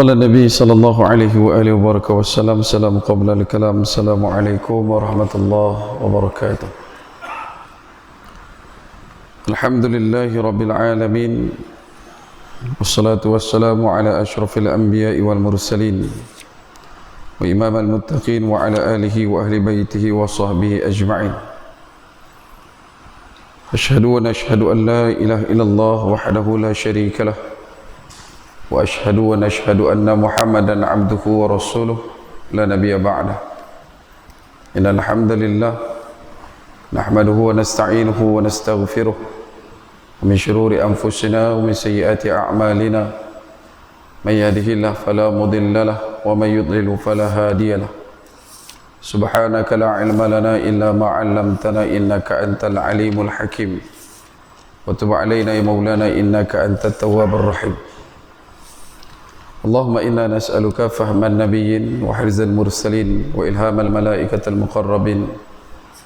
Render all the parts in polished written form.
قال النبي صلى الله عليه وآله وبارك وسلم سلام قبل الكلام السلام عليكم ورحمة الله وبركاته. الحمد لله رب العالمين والصلاة والسلام على أشرف الأنبياء والمرسلين وإمام المتقين وعلى آله وأهل بيته وصحبه أجمعين. أشهد أن لا إله إلا الله وحده لا شريك له وأشهد أن محمدا عبده ورسوله لا نبي بعده. إن الحمد لله نحمده ونستعينه ونستغفره ومن شرور أنفسنا ومن سيئات أعمالنا من يهده الله فلا مضل له ومن يضلل فلا هادي له. سبحانك لا علم لنا إلا ما علمتنا إنك أنت العليم الحكيم وتب علينا يا مولانا إنك أنت التواب الرحيم. اللهم إنا نسألك فهم النبيين وحرز المرسلين وإلهام الملائكة المقربين.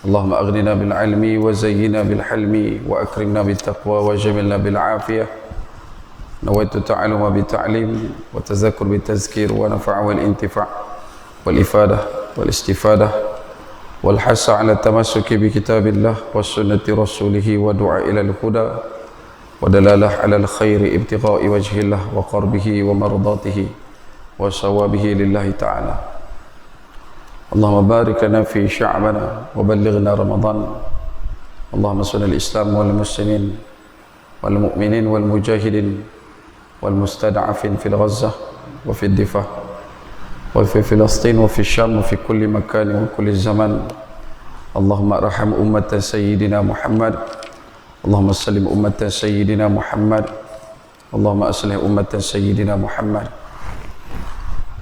اللهم أغننا بالعلم وزينا بالحلم وأكرمنا بالتقوى وجملنا بالعافية. نويت التعلم بالتعليم وتذكر بالتذكير ونفع والانتفاع والإفادة والاستفادة والحث على التمسك بكتاب الله وسنة رسوله ودعاء إلى الهدى ودلالة على الخير ابتغاء وجه الله وقربه ومرضاته وصوابه لله تعالى. اللهم بارك لنا في شعبنا وبلغنا رمضان. اللهم صل الإسلام والمسلمين والمؤمنين والمجاهدين والمستضعفين في غزة وفي الدفاع وفي فلسطين وفي الشام وفي كل مكان وكل زمان. اللهم ارحم أمة سيدنا محمد. اللهم سلم أمة سيدنا محمد. اللهم أصلح أمة سيدنا محمد.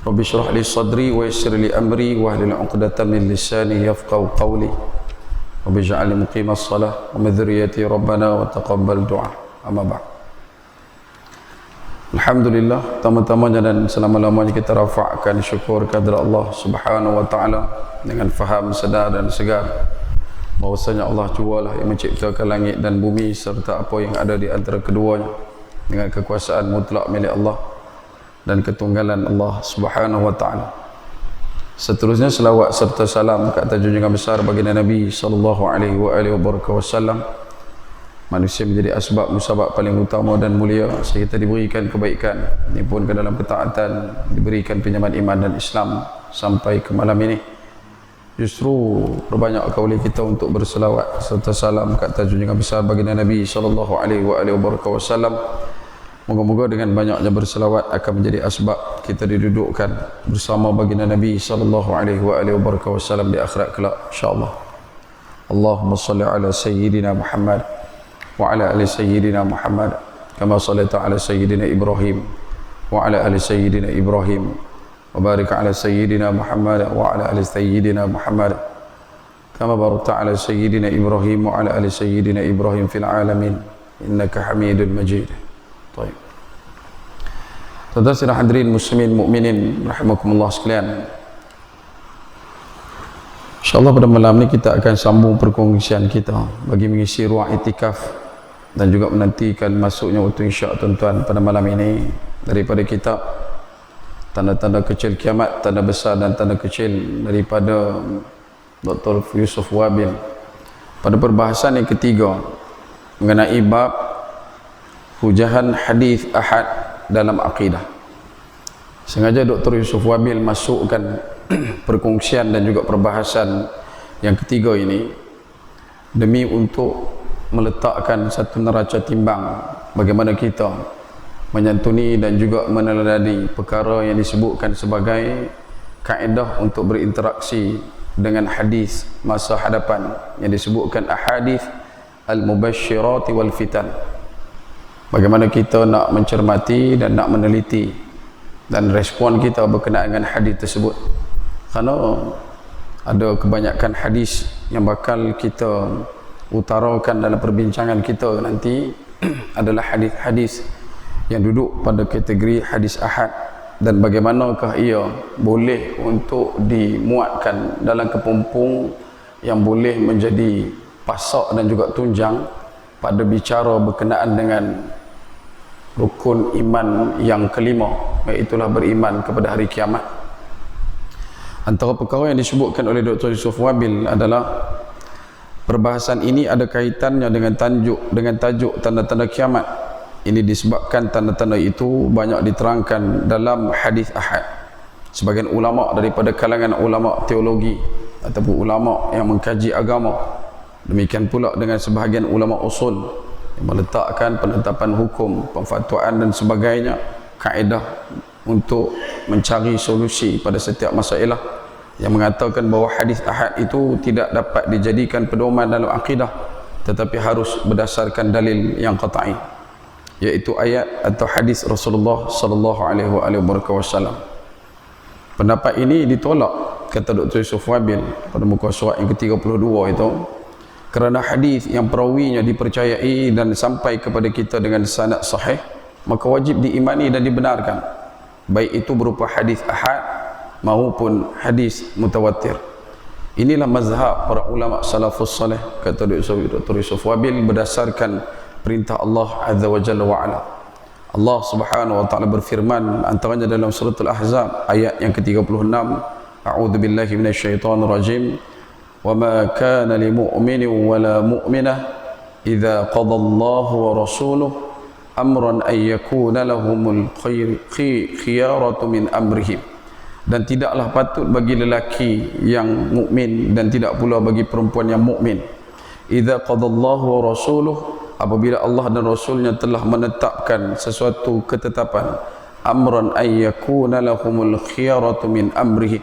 رب اشرح لي صدري ويسر لي أمري واحلل عقدة من لساني يفقهوا قولي. رب اجعلني مقيم الصلاة ومن ذريتي ربنا وتقبل دعاء. أما بعد. Alhamdulillah, pertama-tamanya dan selama-lamanya kita rafa'kan syukur kehadirat Allah Subhanahu wa taala dengan faham, sedar dan segar bahwasanya Allah jualah yang menciptakan langit dan bumi serta apa yang ada di antara keduanya dengan kekuasaan mutlak milik Allah dan ketunggalan Allah Subhanahu wa taala. Seterusnya selawat serta salam ke atas junjungan besar baginda Nabi sallallahu alaihi wasallam, manusia menjadi asbab musabab paling utama dan mulia sehingga kita diberikan kebaikan ini pun ke dalam ketaatan, diberikan pinjaman iman dan Islam sampai ke malam ini. Justru perbanyak oleh kita untuk berselawat serta salam ke atas junjungan besar baginda Nabi sallallahu alaihi wasallam. Moga-moga dengan banyaknya berselawat akan menjadi asbab kita didudukkan bersama baginda Nabi sallallahu alaihi wasallam di akhirat kelak insyaallah. Allahumma salli ala sayyidina Muhammad wa ala ali sayyidina Muhammad kama sallaita ala sayyidina Ibrahim wa ala ali sayyidina Ibrahim wa barik ala sayyidina Muhammad wa ala ali sayyidina Muhammad kama barakta ala sayyidina Ibrahim wa ala ali sayyidina Ibrahim fil alamin innaka Hamidul Majid. Baik. Tuan-tuan dan hadirin muslimin mukminin rahimakumullah sekalian. InsyaAllah pada malam ini kita akan sambung perkongsian kita bagi mengisi ruang itikaf dan juga menantikan masuknya waktu isyak tuan-tuan pada malam ini daripada kitab Tanda-tanda Kecil Kiamat, Tanda Besar dan Tanda Kecil daripada Dr. Yusuf Wabil. Pada perbahasan yang ketiga mengenai bab hujahan hadis ahad dalam akidah. Sengaja Dr. Yusuf Wabil masukkan perkongsian dan juga perbahasan yang ketiga ini demi untuk meletakkan satu neraca timbang bagaimana kita menyantuni dan juga meneladani perkara yang disebutkan sebagai kaedah untuk berinteraksi dengan hadis masa hadapan yang disebutkan ahadith al-mubashshirati wal fitan. Bagaimana kita nak mencermati dan nak meneliti dan respon kita berkenaan dengan hadis tersebut. Kerana ada kebanyakan hadis yang bakal kita utarakan dalam perbincangan kita nanti adalah hadis-hadis yang duduk pada kategori hadis ahad dan bagaimanakah ia boleh untuk dimuatkan dalam kepompong yang boleh menjadi pasak dan juga tunjang pada bicara berkenaan dengan rukun iman yang kelima, iaitulah beriman kepada hari kiamat. Antara perkara yang disebutkan oleh Dr. Yusuf Wabil adalah perbahasan ini ada kaitannya dengan tajuk tanda-tanda kiamat. Ini disebabkan tanda-tanda itu banyak diterangkan dalam hadis ahad. Sebagian ulama daripada kalangan ulama teologi ataupun ulama yang mengkaji agama, demikian pula dengan sebahagian ulama usul yang meletakkan penetapan hukum, pemfatwaan dan sebagainya, kaedah untuk mencari solusi pada setiap masalah, yang mengatakan bahawa hadis ahad itu tidak dapat dijadikan pedoman dalam akidah, tetapi harus berdasarkan dalil yang qat'i, iaitu ayat atau hadis Rasulullah sallallahu alaihi wasallam. Pendapat ini ditolak, kata Dr. Yusuf Wabil pada muka surat yang ke-32 itu, kerana hadis yang perawinya dipercayai dan sampai kepada kita dengan sanad sahih, maka wajib diimani dan dibenarkan, baik itu berupa hadis ahad maupun hadis mutawatir. Inilah mazhab para ulama salafus salih, kata Dr. Yusuf Wabil, berdasarkan perintah Allah Azza wa Jalla wa Ala. Allah Subhanahu wa taala berfirman antaranya dalam surah Al-Ahzab ayat yang ke-36, A'udzu billahi minasyaitonir rajim, wa ma kana lil mu'minin wa la mu'minah idza qada Allahu wa rasuluhu amran ay yakuna lahumul khiyaratu min amrihim. Dan tidaklah patut bagi lelaki yang mukmin dan tidak pula bagi perempuan yang mukmin, idza qadallahu wa rasuluhu, apabila Allah dan Rasulnya telah menetapkan sesuatu ketetapan, amran ay yakuna lahumul khiyaratu min amrihi,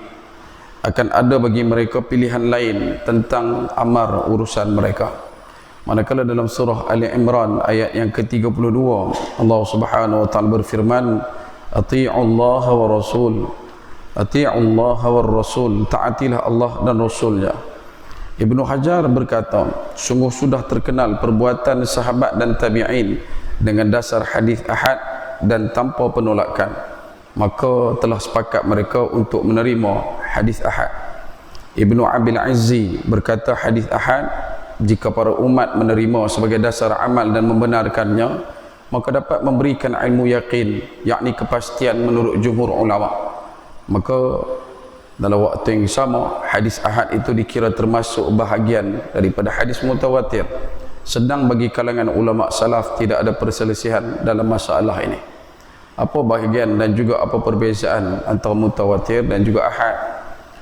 akan ada bagi mereka pilihan lain tentang amar urusan mereka. Manakala dalam surah Ali Imran ayat yang ke-32, Allah Subhanahu wa taala berfirman, Ati'ullaha wa rasul, Ati'ullaha wa rasul, taatilah Allah dan Rasulnya. Ibnu Hajar berkata, sungguh sudah terkenal perbuatan sahabat dan tabi'in dengan dasar hadis ahad dan tanpa penolakan, maka telah sepakat mereka untuk menerima hadis ahad. Ibnu Abil Izzi berkata, hadis ahad jika para umat menerima sebagai dasar amal dan membenarkannya, maka dapat memberikan ilmu yakin, yakni kepastian menurut jumhur ulama. Maka dalam waktu yang sama, hadis ahad itu dikira termasuk bahagian daripada hadis mutawatir. Sedang bagi kalangan ulama salaf tidak ada perselisihan dalam masalah ini. Apa bahagian dan juga apa perbezaan antara mutawatir dan juga ahad?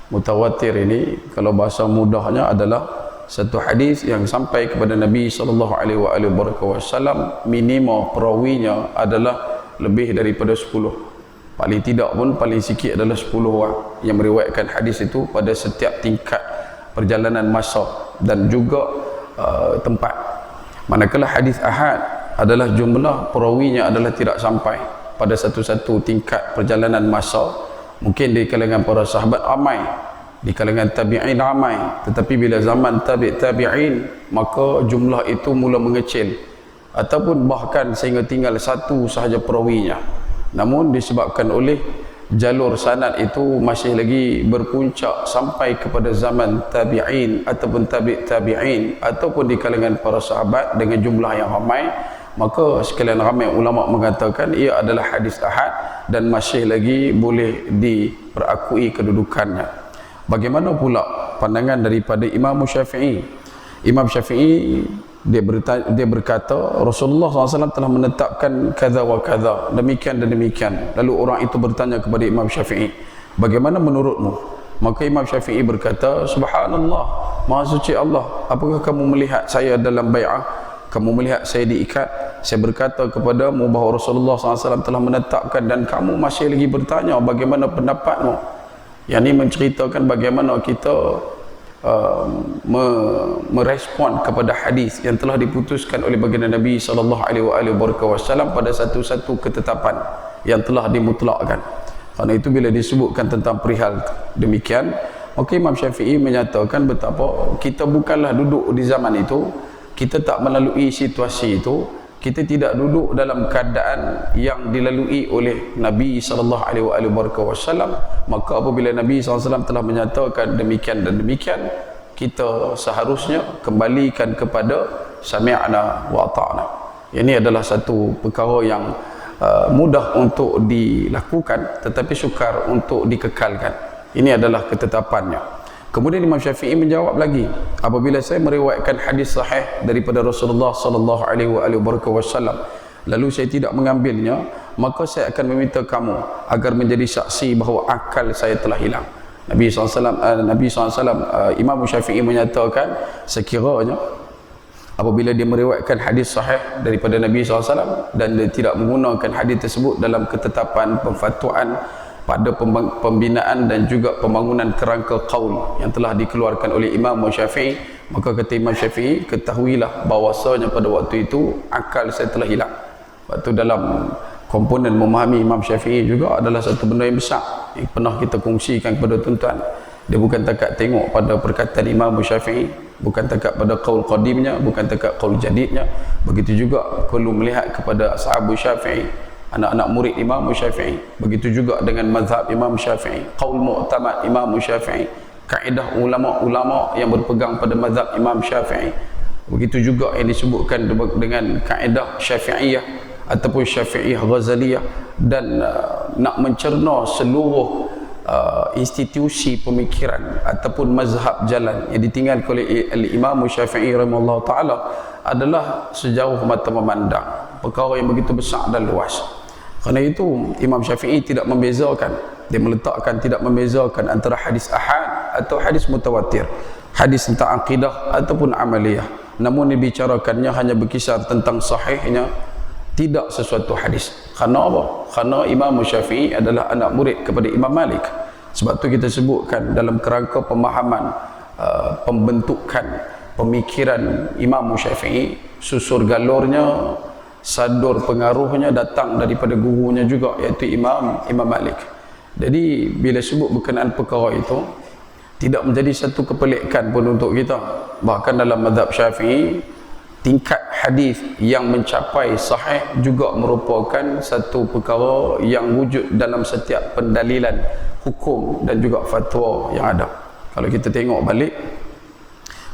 Mutawatir ini kalau bahasa mudahnya adalah satu hadis yang sampai kepada Nabi sallallahu alaihi wasallam, minima perawinya adalah lebih daripada 10. Paling tidak pun paling sikit adalah 10 orang yang meriwayatkan hadis itu pada setiap tingkat perjalanan masa dan juga tempat. Manakala hadis ahad adalah jumlah perawinya adalah tidak sampai pada satu-satu tingkat perjalanan masa. Mungkin di kalangan para sahabat ramai, di kalangan tabi'in ramai, tetapi bila zaman tabi'in maka jumlah itu mula mengecil, ataupun bahkan sehingga tinggal satu sahaja perawinya. Namun disebabkan oleh jalur sanad itu masih lagi berpuncak sampai kepada zaman tabi'in ataupun tabi'in ataupun di kalangan para sahabat dengan jumlah yang ramai, maka sekalian ramai ulama mengatakan ia adalah hadis ahad dan masih lagi boleh diperakui kedudukannya. Bagaimana pula pandangan daripada Imam Syafi'i? Imam Syafi'i dia berkata Rasulullah SAW telah menetapkan kaza wa kaza, demikian dan demikian. Lalu orang itu bertanya kepada Imam Syafi'i, bagaimana menurutmu? Maka Imam Syafi'i berkata, Subhanallah, Maha Suci Allah, apakah kamu melihat saya dalam bai'ah? Kamu melihat saya diikat? Saya berkata kepadamu bahawa Rasulullah SAW telah menetapkan dan kamu masih lagi bertanya bagaimana pendapatmu? Yang ini menceritakan bagaimana kita merespon kepada hadis yang telah diputuskan oleh baginda Nabi sallallahu alaihi wasallam pada satu-satu ketetapan yang telah dimutlakkan. Karena itu bila disebutkan tentang perihal demikian, maka Imam Syafi'i menyatakan betapa kita bukanlah duduk di zaman itu, kita tak melalui situasi itu, kita tidak duduk dalam keadaan yang dilalui oleh Nabi sallallahu alaihi wasallam. Maka apabila Nabi SAW telah menyatakan demikian dan demikian, kita seharusnya kembalikan kepada sami'na wa ata'na. Ini adalah satu perkara yang mudah untuk dilakukan tetapi sukar untuk dikekalkan. Ini adalah ketetapannya. Kemudian Imam Syafi'i menjawab lagi, apabila saya meriwayatkan hadis sahih daripada Rasulullah sallallahu alaihi wasallam lalu saya tidak mengambilnya, maka saya akan meminta kamu agar menjadi saksi bahawa akal saya telah hilang. Nabi SAW, Imam Syafi'i menyatakan sekiranya apabila dia meriwayatkan hadis sahih daripada Nabi SAW dan dia tidak menggunakan hadis tersebut dalam ketetapan pemfatwaan pada pembinaan dan juga pembangunan kerangka qaul yang telah dikeluarkan oleh Imam Syafi'i, maka kata Imam Syafi'i, ketahuilah bahawasanya pada waktu itu akal saya telah hilang. Waktu dalam komponen memahami Imam Syafi'i juga adalah satu benda yang besar yang pernah kita kongsikan kepada tuan-tuan. Dia bukan takat tengok pada perkataan Imam Syafi'i, bukan takat pada qaul qadimnya, bukan takat qaul jadidnya, begitu juga perlu melihat kepada ashabu Syafi'i, anak-anak murid Imam Syafi'i, begitu juga dengan mazhab Imam Syafi'i, qaul mu'tamad Imam Syafi'i, kaedah ulama-ulama yang berpegang pada mazhab Imam Syafi'i, begitu juga yang disebutkan dengan kaedah Syafi'iyah ataupun Syafi'iyah Ghazaliyah, dan nak mencerna seluruh institusi pemikiran ataupun mazhab jalan yang ditinggalkan oleh Imam Syafi'i rahimahullah ta'ala adalah sejauh mata memandang, perkara yang begitu besar dan luas. Kerana itu Imam Syafi'i tidak membezakan, dia meletakkan tidak membezakan antara hadis ahad atau hadis mutawatir, hadis tentang akidah ataupun amaliyah, namun dibicarakannya hanya berkisar tentang sahihnya, tidak sesuatu hadis. Kerana apa? Kerana Imam Syafi'i adalah anak murid kepada Imam Malik. Sebab tu kita sebutkan dalam kerangka pemahaman pembentukan pemikiran Imam Syafi'i, susur galurnya, sadur pengaruhnya datang daripada gurunya juga, iaitu Imam Malik. Jadi bila sebut berkenaan perkara itu, tidak menjadi satu kepelikan pun untuk kita. Bahkan dalam mazhab Syafi'i, tingkat hadis yang mencapai sahih juga merupakan satu perkara yang wujud dalam setiap pendalilan hukum dan juga fatwa yang ada. Kalau kita tengok balik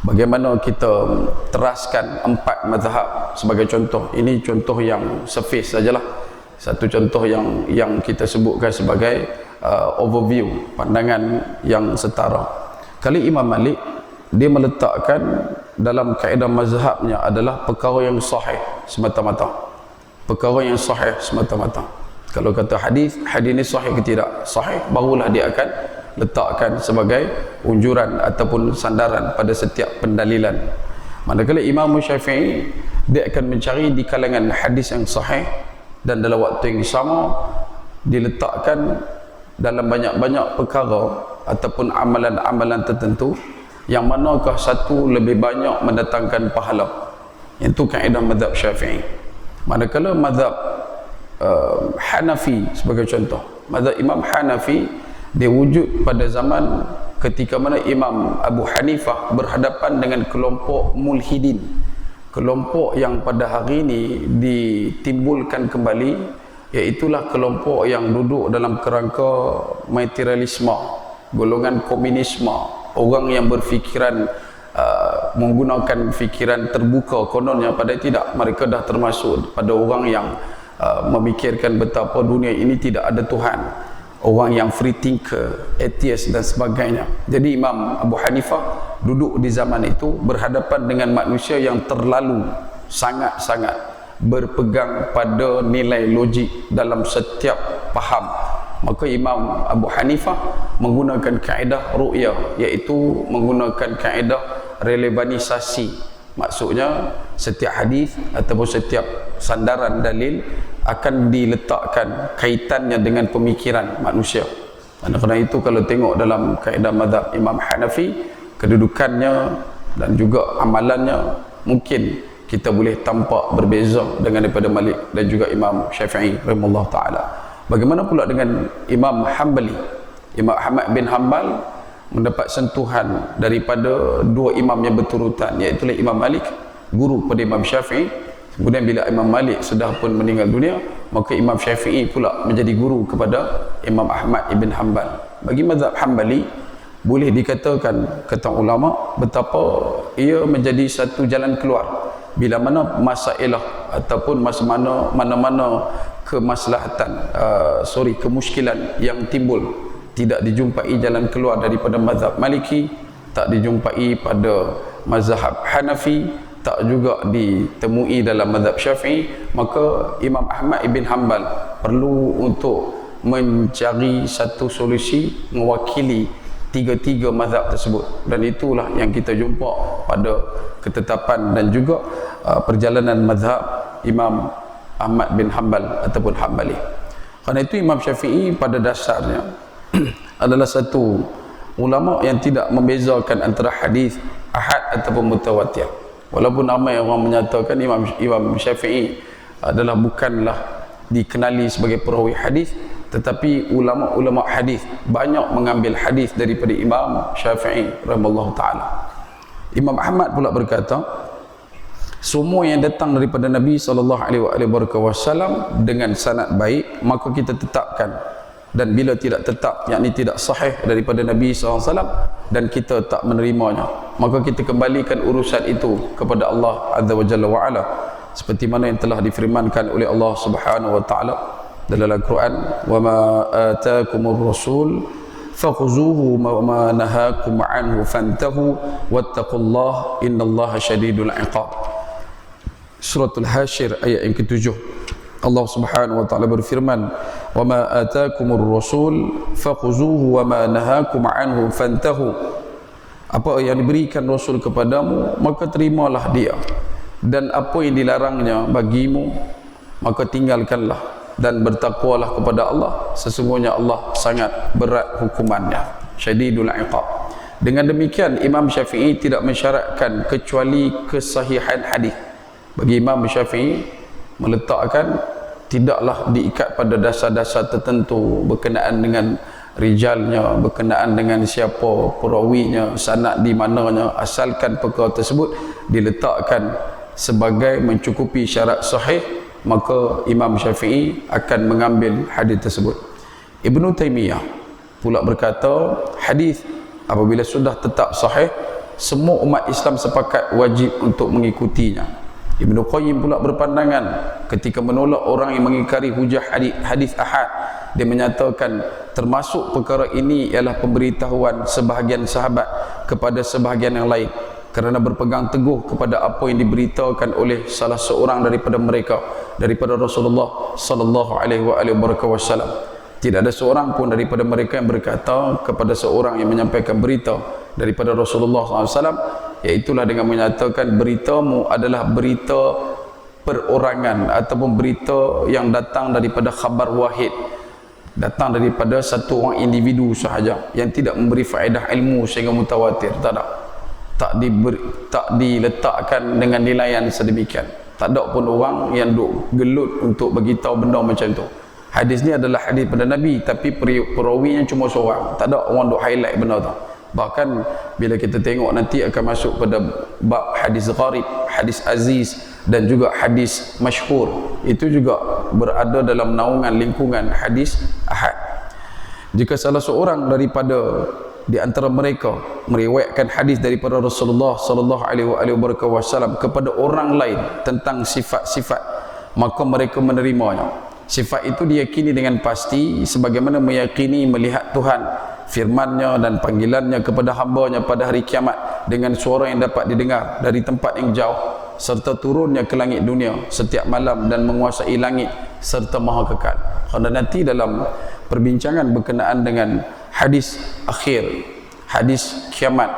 bagaimana kita teraskan 4 mazhab sebagai contoh, ini contoh yang surface sajalah, satu contoh yang kita sebutkan sebagai overview, pandangan yang setara. Kali Imam Malik, dia meletakkan dalam kaedah mazhabnya adalah perkara yang sahih semata-mata, perkara yang sahih semata-mata. Kalau kata hadis ini sahih ke tidak, sahih, barulah dia akan letakkan sebagai unjuran ataupun sandaran pada setiap pendalilan. Manakala Imam Syafi'i, dia akan mencari di kalangan hadis yang sahih dan dalam waktu yang sama diletakkan dalam banyak-banyak perkara ataupun amalan-amalan tertentu yang manakah satu lebih banyak mendatangkan pahala. Itu kaedah mazhab Syafi'i. Manakala mazhab Hanafi sebagai contoh, mazhab Imam Hanafi dia wujud pada zaman ketika mana Imam Abu Hanifah berhadapan dengan kelompok mulhidin, kelompok yang pada hari ini ditimbulkan kembali, iaitulah kelompok yang duduk dalam kerangka materialisme, golongan komunisme, orang yang berfikiran menggunakan fikiran terbuka. Kononnya pada tidak, mereka dah termasuk pada orang yang memikirkan betapa dunia ini tidak ada Tuhan, orang yang free thinker, atheist dan sebagainya. Jadi Imam Abu Hanifah duduk di zaman itu berhadapan dengan manusia yang terlalu sangat-sangat berpegang pada nilai logik dalam setiap faham. Maka Imam Abu Hanifah menggunakan kaedah ru'yah, iaitu menggunakan kaedah relevanisasi. Maksudnya setiap hadis ataupun setiap sandaran dalil akan diletakkan kaitannya dengan pemikiran manusia. Dan kerana itu kalau tengok dalam kaedah mazhab Imam Hanafi, kedudukannya dan juga amalannya mungkin kita boleh tampak berbeza dengan daripada Malik dan juga Imam Syafi'i rahimahullah ta'ala. Bagaimana pula dengan Imam Hanbali? Imam Ahmad bin Hanbal mendapat sentuhan daripada 2 imam yang berturutan, iaitu Imam Malik, guru pada Imam Syafi'i. Kemudian bila Imam Malik sudah pun meninggal dunia, maka Imam Syafi'i pula menjadi guru kepada Imam Ahmad ibn Hanbal. Bagi mazhab Hanbali, boleh dikatakan kata ulama betapa ia menjadi satu jalan keluar bila mana masalah ataupun mana-mana kemaslahatan kemuskilan yang timbul, tidak dijumpai jalan keluar daripada mazhab Maliki, tak dijumpai pada mazhab Hanafi, tak juga ditemui dalam mazhab Syafi'i, maka Imam Ahmad ibn Hanbal perlu untuk mencari satu solusi mewakili tiga-tiga mazhab tersebut, dan itulah yang kita jumpa pada ketetapan dan juga perjalanan mazhab Imam Ahmad bin Hanbal ataupun Hanbali. Kerana itu Imam Syafi'i pada dasarnya adalah satu ulama yang tidak membezakan antara hadis ahad ataupun mutawatir. Walaupun ramai orang menyatakan Imam Syafi'i adalah bukanlah dikenali sebagai perawi hadis, tetapi ulama-ulama hadis banyak mengambil hadis daripada Imam Syafi'i rahimahullah taala. Imam Ahmad pula berkata, semua yang datang daripada Nabi SAW dengan sanad baik, maka kita tetapkan, dan bila tidak tetap, yakni tidak sahih daripada Nabi SAW dan kita tak menerimanya, maka kita kembalikan urusan itu kepada Allah Azza wa Jalla wa Ala, seperti mana yang telah difirmankan oleh Allah Subhanahu wa taala dalam Al-Quran, wa ma ataakumur rasul fakhuzuhu wa ma nahakum anhu fantahu wattaqullaha innallaha syadidul iqab. Suratul Hasyr ayat yang ke-7. Allah Subhanahu wa taala berfirman, wa ma ataakumur rasul fakhuzuhu wa ma nahakum anhu fantahu. Apa yang diberikan Rasul kepadamu, maka terimalah dia, dan apa yang dilarangnya bagimu, maka tinggalkanlah, dan bertakwalah kepada Allah, sesungguhnya Allah sangat berat hukumannya, syadidul iqab. Dengan demikian Imam Syafi'i tidak mensyaratkan kecuali kesahihan hadis. Bagi Imam Syafi'i meletakkan tidaklah diikat pada dasar-dasar tertentu berkenaan dengan rijalnya, berkenaan dengan siapa perawinya, sanad di mananya, asalkan perkara tersebut diletakkan sebagai mencukupi syarat sahih, maka Imam Syafi'i akan mengambil hadis tersebut. Ibnu Taimiyah pula berkata, hadis apabila sudah tetap sahih, semua umat Islam sepakat wajib untuk mengikutinya. Ibnu Qayyim pula berpandangan ketika menolak orang yang mengingkari hujah hadis ahad, dia menyatakan termasuk perkara ini ialah pemberitahuan sebahagian sahabat kepada sebahagian yang lain, kerana berpegang teguh kepada apa yang diberitakan oleh salah seorang daripada mereka, daripada Rasulullah sallallahu alaihi wasallam. Tidak ada seorang pun daripada mereka yang berkata kepada seorang yang menyampaikan berita daripada Rasulullah SAW, iaitulah dengan menyatakan beritamu adalah berita perorangan ataupun berita yang datang daripada khabar wahid, datang daripada satu orang individu sahaja yang tidak memberi faedah ilmu sehingga mutawatir. Tak diletakkan dengan nilaian sedemikian. Tak ada pun orang yang duk gelut untuk beritahu benda macam tu. Hadis ni adalah hadis pada Nabi, tapi perawinya cuma seorang. Tak ada orang duk highlight benda tu. Bahkan bila kita tengok nanti akan masuk pada bab hadis gharib, hadis aziz dan juga hadis masyhur, itu juga berada dalam naungan lingkungan hadis ahad. Jika salah seorang daripada di antara mereka meriwayatkan hadis daripada Rasulullah sallallahu alaihi wasallam kepada orang lain tentang sifat-sifat, maka mereka menerimanya. Sifat itu diyakini dengan pasti sebagaimana meyakini melihat Tuhan, firman-Nya dan panggilan-Nya kepada hamba-Nya pada hari kiamat dengan suara yang dapat didengar dari tempat yang jauh, serta turunnya ke langit dunia setiap malam dan menguasai langit serta maha kekal. Kerana nanti dalam perbincangan berkenaan dengan hadis akhir, hadis kiamat,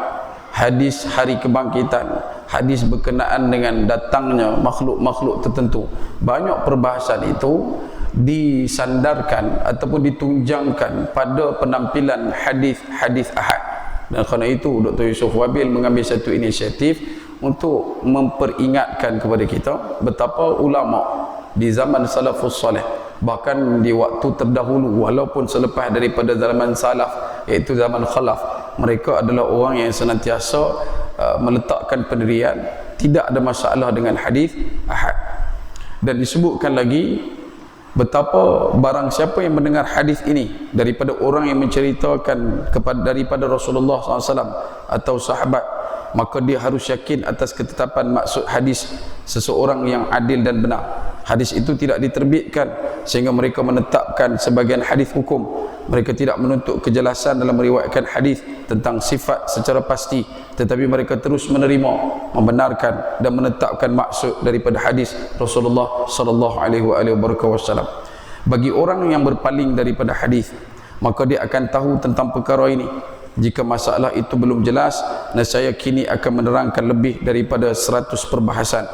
hadis hari kebangkitan, hadis berkenaan dengan datangnya makhluk-makhluk tertentu, banyak perbahasan itu disandarkan ataupun ditunjangkan pada penampilan hadis-hadis ahad. Dan kerana itu Dr. Yusuf Wabil mengambil satu inisiatif untuk memperingatkan kepada kita betapa ulama di zaman salafus salih, bahkan di waktu terdahulu walaupun selepas daripada zaman salaf, iaitu zaman khalaf, mereka adalah orang yang senantiasa meletakkan pendirian tidak ada masalah dengan hadis ahad. Dan disebutkan lagi betapa barang siapa yang mendengar hadis ini daripada orang yang menceritakan daripada Rasulullah SAW atau sahabat, maka dia harus yakin atas ketetapan maksud hadis seseorang yang adil dan benar. Hadis itu tidak diterbitkan sehingga mereka menetapkan sebagian hadis hukum. Mereka tidak menuntut kejelasan dalam meriwayatkan hadis tentang sifat secara pasti, tetapi mereka terus menerima, membenarkan dan menetapkan maksud daripada hadis Rasulullah sallallahu alaihi wasallam. Bagi orang yang berpaling daripada hadis, maka dia akan tahu tentang perkara ini. Jika masalah itu belum jelas, nescaya kini akan menerangkan lebih daripada 100 perbahasan.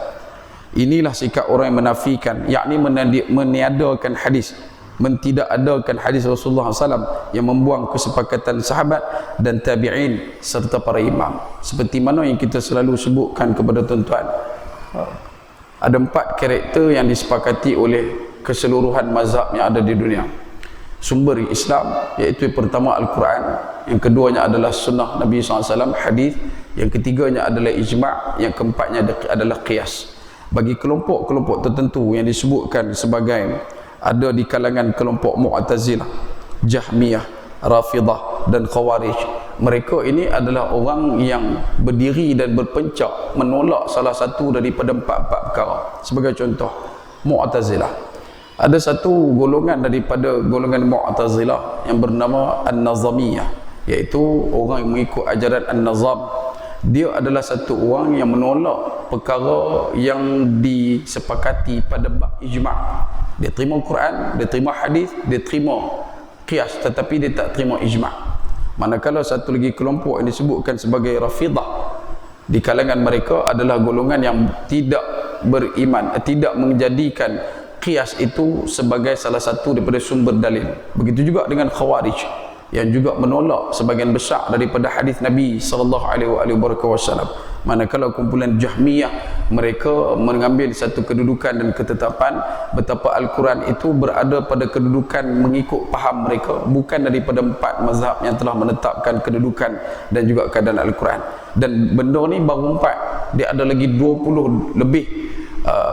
Inilah sikap orang yang menafikan, yakni meniadakan hadis, mentidakadakan hadis Rasulullah SAW yang membuang kesepakatan sahabat dan tabi'in serta para imam. Seperti mana yang kita selalu sebutkan kepada tuan-tuan, ada 4 karakter yang disepakati oleh keseluruhan mazhab yang ada di dunia. Sumber Islam, iaitu yang pertama Al-Quran, yang keduanya adalah sunnah Nabi SAW, hadis, yang ketiganya adalah ijma', yang keempatnya adalah qiyas. Bagi kelompok-kelompok tertentu yang disebutkan sebagai ada di kalangan kelompok Mu'tazilah, Jahmiyah, Rafidah dan Khawarij, mereka ini adalah orang yang berdiri dan berpencak menolak salah satu daripada 4 perkara. Sebagai contoh, Mu'tazilah, ada satu golongan daripada golongan Mu'tazilah yang bernama An-Nazamiyah, iaitu orang yang mengikut ajaran An-Nazam. Dia adalah satu orang yang menolak perkara yang disepakati pada bab ijma'. Dia terima Quran, dia terima hadis, dia terima qiyas, tetapi dia tak terima ijma'. Manakala satu lagi kelompok yang disebutkan sebagai Rafidah, di kalangan mereka adalah golongan yang tidak beriman, tidak menjadikan qiyas itu sebagai salah satu daripada sumber dalil. Begitu juga dengan Khawarij yang juga menolak sebagian besar daripada hadis Nabi sallallahu alaihi wasallam. Manakala kumpulan Jahmiyah, mereka mengambil satu kedudukan dan ketetapan betapa Al-Quran itu berada pada kedudukan mengikut faham mereka, bukan daripada 4 mazhab yang telah menetapkan kedudukan dan juga keadaan Al-Quran. Dan benda ni baru 4, dia ada lagi 20 lebih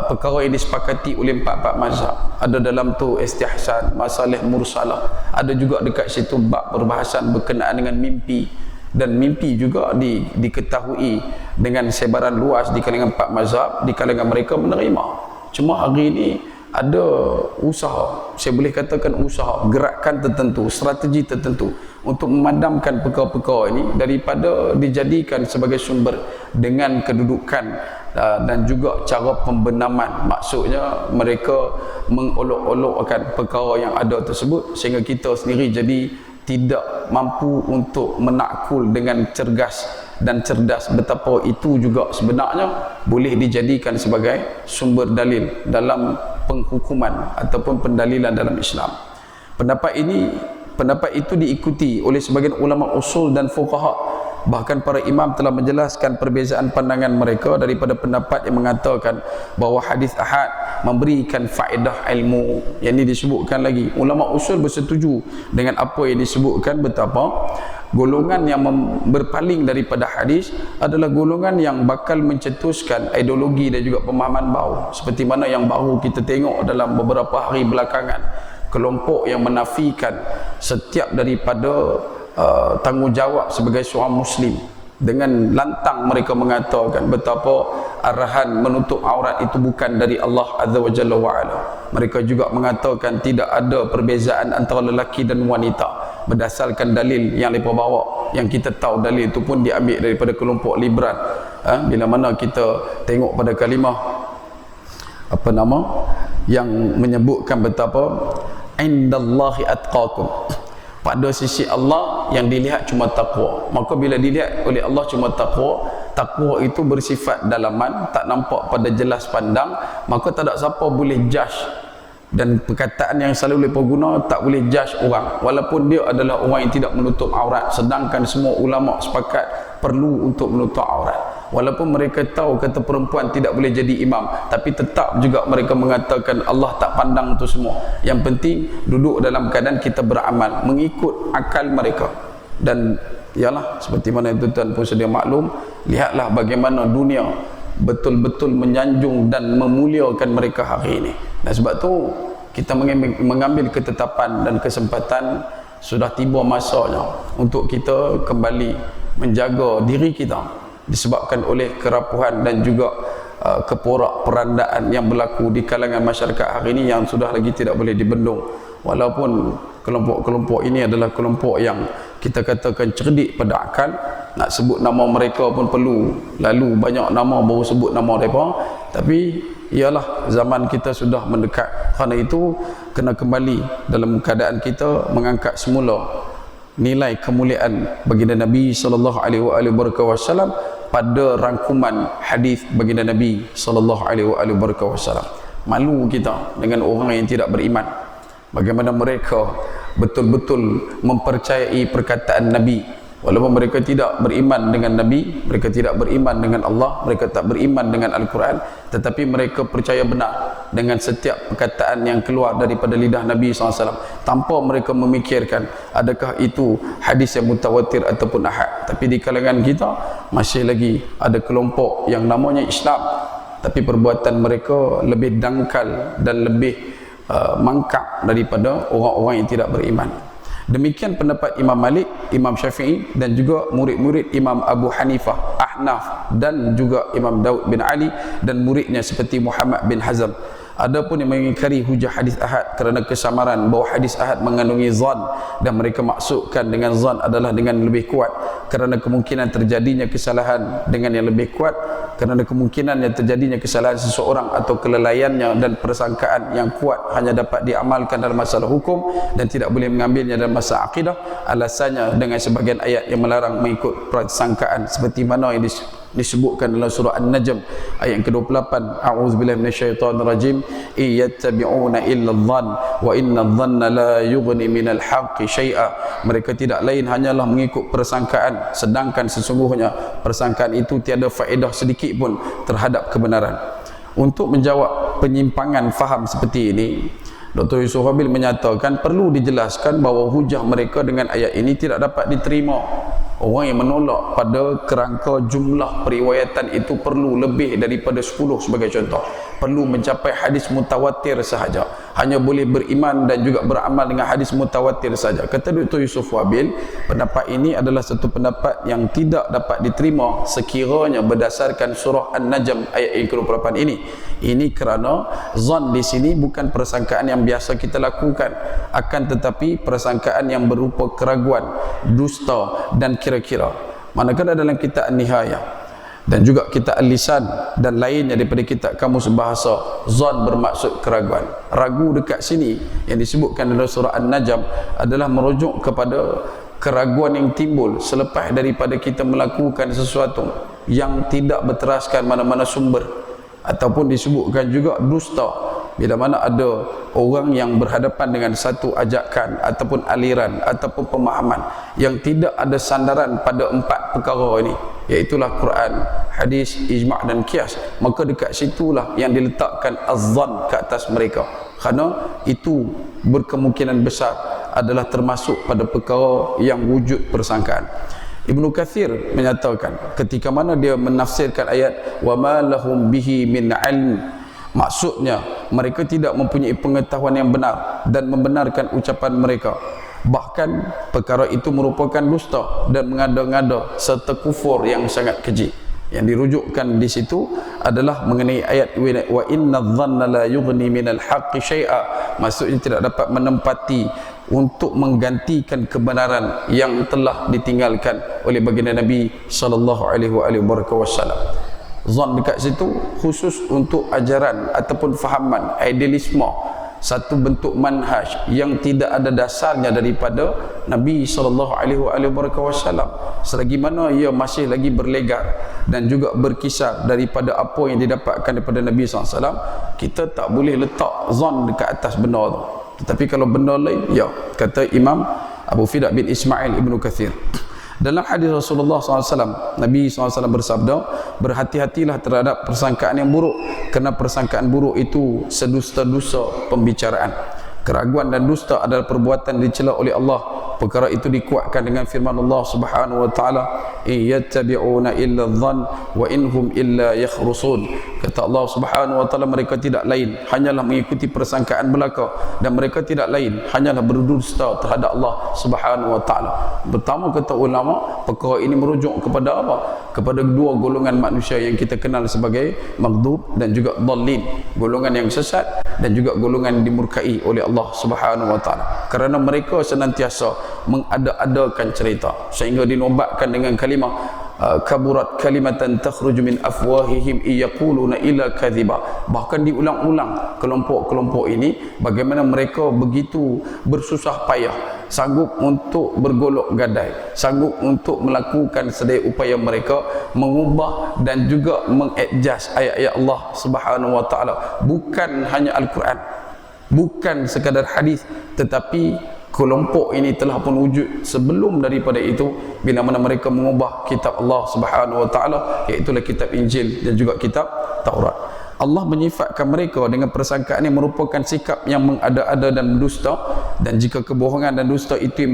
perkara yang disepakati oleh 4 mazhab. Ada dalam tu istihsan, masalah mursalah, ada juga dekat situ bab perbahasan berkenaan dengan mimpi, dan mimpi juga diketahui dengan sebaran luas di kalangan 4 mazhab, di kalangan mereka menerima. Cuma hari ini ada usaha, saya boleh katakan usaha, gerakan tertentu, strategi tertentu untuk memadamkan perkara-perkara ini daripada dijadikan sebagai sumber dengan kedudukan dan juga cara pembenaman. Maksudnya mereka mengolok-olokkan perkara yang ada tersebut sehingga kita sendiri jadi tidak mampu untuk menakul dengan cergas dan cerdas betapa itu juga sebenarnya boleh dijadikan sebagai sumber dalil dalam penghukuman ataupun pendalilan dalam Islam. Pendapat itu diikuti oleh sebagian ulama usul dan fuqaha. Bahkan para imam telah menjelaskan perbezaan pandangan mereka daripada pendapat yang mengatakan bahawa hadis ahad memberikan faedah ilmu. Yang ini disebutkan lagi, ulama usul bersetuju dengan apa yang disebutkan betapa golongan yang berpaling daripada hadis adalah golongan yang bakal mencetuskan ideologi dan juga pemahaman baru, seperti mana yang baru kita tengok dalam beberapa hari belakangan, kelompok yang menafikan setiap daripada tanggungjawab sebagai seorang muslim. Dengan lantang mereka mengatakan betapa arahan menutup aurat itu bukan dari Allah Azza wa Jalla wa Ala. Mereka juga mengatakan tidak ada perbezaan antara lelaki dan wanita berdasarkan dalil yang mereka bawa, yang kita tahu dalil itu pun diambil daripada kelompok liberal. Bila mana kita tengok pada kalimah yang menyebutkan betapa indallahi atqakum, pada sisi Allah yang dilihat cuma takwa. Maka bila dilihat oleh Allah cuma takwa, takwa itu bersifat dalaman, tak nampak pada jelas pandang, maka tak ada siapa boleh judge. Dan perkataan yang selalu mereka guna, tak boleh judge orang walaupun dia adalah orang yang tidak menutup aurat, sedangkan semua ulama sepakat perlu untuk menutup aurat. Walaupun mereka tahu kata perempuan tidak boleh jadi imam, tapi tetap juga mereka mengatakan Allah tak pandang itu semua. Yang penting duduk dalam keadaan kita beramal mengikut akal mereka. Dan ialah seperti mana tuan-tuan pun sedia maklum, lihatlah bagaimana dunia betul-betul menyanjung dan memuliakan mereka hari ini. Dan sebab tu kita mengambil ketetapan dan kesempatan, sudah tiba masanya untuk kita kembali menjaga diri kita disebabkan oleh kerapuhan dan juga keporak-perandaan yang berlaku di kalangan masyarakat hari ini yang sudah lagi tidak boleh dibendung. Walaupun kelompok-kelompok ini adalah kelompok yang kita katakan cerdik pada akal, nak sebut nama mereka pun perlu lalu banyak nama baru sebut nama mereka. Tapi ialah zaman kita sudah mendekat, kerana itu kena kembali dalam keadaan kita mengangkat semula nilai kemuliaan baginda Nabi sallallahu alaihi wasallam pada rangkuman hadis baginda Nabi sallallahu alaihi wasallam. Malu kita dengan orang yang tidak beriman, bagaimana mereka betul-betul mempercayai perkataan Nabi, walaupun mereka tidak beriman dengan Nabi, mereka tidak beriman dengan Allah, mereka tak beriman dengan Al-Quran, tetapi mereka percaya benar dengan setiap perkataan yang keluar daripada lidah Nabi SAW, tanpa mereka memikirkan adakah itu hadis yang mutawatir ataupun ahad. Tapi di kalangan kita masih lagi ada kelompok yang namanya Islam, tapi perbuatan mereka lebih dangkal dan lebih mangkap daripada orang-orang yang tidak beriman. Demikian pendapat Imam Malik, Imam Syafi'i dan juga murid-murid Imam Abu Hanifah, Ahnaf dan juga Imam Daud bin Ali dan muridnya seperti Muhammad bin Hazm. Adapun yang mengingkari hujah hadis ahad kerana kesamaran bahawa hadis ahad mengandungi zan, dan mereka maksudkan dengan zan adalah dengan lebih kuat kerana kemungkinan terjadinya kesalahan dengan yang lebih kuat, kerana kemungkinan yang terjadinya kesalahan seseorang atau kelalaiannya dan persangkaan yang kuat hanya dapat diamalkan dalam masalah hukum dan tidak boleh mengambilnya dalam masalah akidah. Alasannya dengan sebagian ayat yang melarang mengikut persangkaan seperti mana yang disebutkan dalam surah An-Najm ayat ke-28, a'udzubillahi minasyaitonirrajim, iyattabi'una illa dhann wa inna dhanna la yughni minal haqqi syai'a. Mereka tidak lain hanyalah mengikut persangkaan, sedangkan sesungguhnya persangkaan itu tiada faedah sedikit pun terhadap kebenaran. Untuk menjawab penyimpangan faham seperti ini, Dr. Yusuf Wabil menyatakan perlu dijelaskan bahawa hujah mereka dengan ayat ini tidak dapat diterima. Orang yang menolak pada kerangka jumlah periwayatan itu perlu lebih daripada 10 sebagai contoh, perlu mencapai hadis mutawatir sahaja, hanya boleh beriman dan juga beramal dengan hadis mutawatir saja. Kata Dr. Yusuf Wabil, pendapat ini adalah satu pendapat yang tidak dapat diterima sekiranya berdasarkan surah An-Najm ayat yang ke-28 ini. Ini kerana zon di sini bukan persangkaan yang biasa kita lakukan, akan tetapi persangkaan yang berupa keraguan, dusta dan kira-kira. Manakala dalam kitab An-Nihayah dan juga kitab Al-Lisan dan lainnya daripada kitab kamus bahasa, zon bermaksud keraguan. Ragu dekat sini yang disebutkan dalam surah An-Najm adalah merujuk kepada keraguan yang timbul selepas daripada kita melakukan sesuatu yang tidak berteraskan mana-mana sumber, ataupun disebutkan juga dusta bila mana ada orang yang berhadapan dengan satu ajakan ataupun aliran ataupun pemahaman yang tidak ada sandaran pada 4 perkara ini, iaitulah Quran, hadis, ijma' dan qiyas, maka dekat situlah yang diletakkan az-zan ke atas mereka, kerana itu berkemungkinan besar adalah termasuk pada perkara yang wujud persangkaan. Ibnu Katsir menyatakan ketika mana dia menafsirkan ayat wa ma lahum bihi min ilm, maksudnya mereka tidak mempunyai pengetahuan yang benar dan membenarkan ucapan mereka, bahkan perkara itu merupakan dusta dan mengada-ngada serta kufur yang sangat keji. Yang dirujukkan di situ adalah mengenai ayat wa inna dhanna la yughni minal haqqi syai'a, maksudnya tidak dapat menempati untuk menggantikan kebenaran yang telah ditinggalkan oleh baginda Nabi sallallahu alaihi wasallam. Zon dekat situ khusus untuk ajaran ataupun fahaman idealisme, satu bentuk manhaj yang tidak ada dasarnya daripada Nabi sallallahu alaihi wasallam, selagi mana ia masih lagi berlegar dan juga berkisar daripada apa yang didapatkan daripada Nabi sallallahu alaihi wasallam. Kita tak boleh letak zon dekat atas benda tu. Tetapi kalau benda lain, ya, kata Imam Abu Fida bin Ismail Ibnu Katsir, dalam hadis Rasulullah SAW, Nabi SAW bersabda, berhati-hatilah terhadap persangkaan yang buruk, kerana persangkaan buruk itu sedusta-dusta pembicaraan. Keraguan dan dusta adalah perbuatan dicela oleh Allah. Perkara itu dikuatkan dengan firman Allah Subhanahu wa taala, iyattabi'una illa dhann wa inhum illa yakhrusun. Kata Allah Subhanahu wa taala, mereka tidak lain hanyalah mengikuti persangkaan belaka, dan mereka tidak lain hanyalah berdusta terhadap Allah Subhanahu wa taala. Pertama kata ulama, perkara ini merujuk kepada apa? kepada dua golongan manusia yang kita kenal sebagai maghdub dan juga dhalin, golongan yang sesat dan juga golongan dimurkai oleh Allah Subhanahu wa taala, kerana mereka senantiasa mengada-adakan cerita sehingga dinobatkan dengan kalimah kaburat kalimatan takhruju min afwahihim iyaquluna illa kadhiba. Bahkan diulang-ulang kelompok-kelompok ini bagaimana mereka begitu bersusah payah, sanggup untuk bergolok gadai, sanggup untuk melakukan sedaya upaya mereka mengubah dan juga mengadjust ayat-ayat Allah Subhanahu wa taala, bukan hanya Al-Quran, bukan sekadar hadis, tetapi kelompok ini telah pun wujud sebelum daripada itu, bila mana mereka mengubah kitab Allah Subhanahu wa taala, iaitu kitab Injil dan juga kitab Taurat. Allah menyifatkan mereka dengan persangkaan yang merupakan sikap yang mengada-ada dan mendusta, dan jika kebohongan dan dusta itu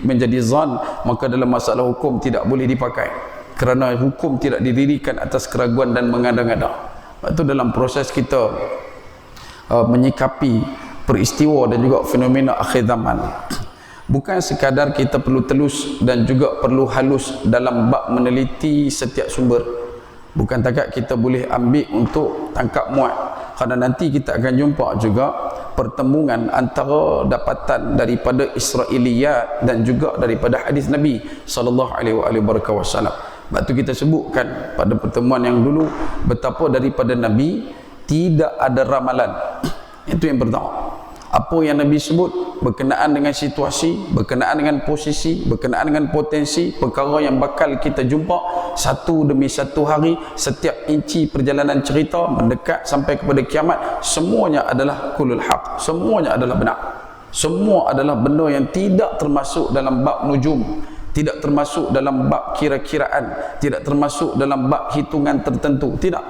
menjadi zan, maka dalam masalah hukum tidak boleh dipakai, kerana hukum tidak didirikan atas keraguan dan mengada-ngada. Sebab itu dalam proses kita menyikapi peristiwa dan juga fenomena akhir zaman, bukan sekadar kita perlu telus dan juga perlu halus dalam bab meneliti setiap sumber, bukan takat kita boleh ambil untuk tangkap muat, kerana nanti kita akan jumpa juga pertemuan antara dapatan daripada Israiliyat dan juga daripada hadis Nabi sallallahu alaihi wasallam. Sebab tu kita sebutkan pada pertemuan yang dulu betapa daripada Nabi tidak ada ramalan. Itu yang pertama. Apa yang Nabi sebut berkenaan dengan situasi, berkenaan dengan posisi, berkenaan dengan potensi perkara yang bakal kita jumpa satu demi satu hari, setiap inci perjalanan cerita mendekat sampai kepada kiamat, semuanya adalah kulul haq, semuanya adalah benar, semua adalah benda yang tidak termasuk dalam bab nujum, tidak termasuk dalam bab kira-kiraan, tidak termasuk dalam bab hitungan tertentu, tidak.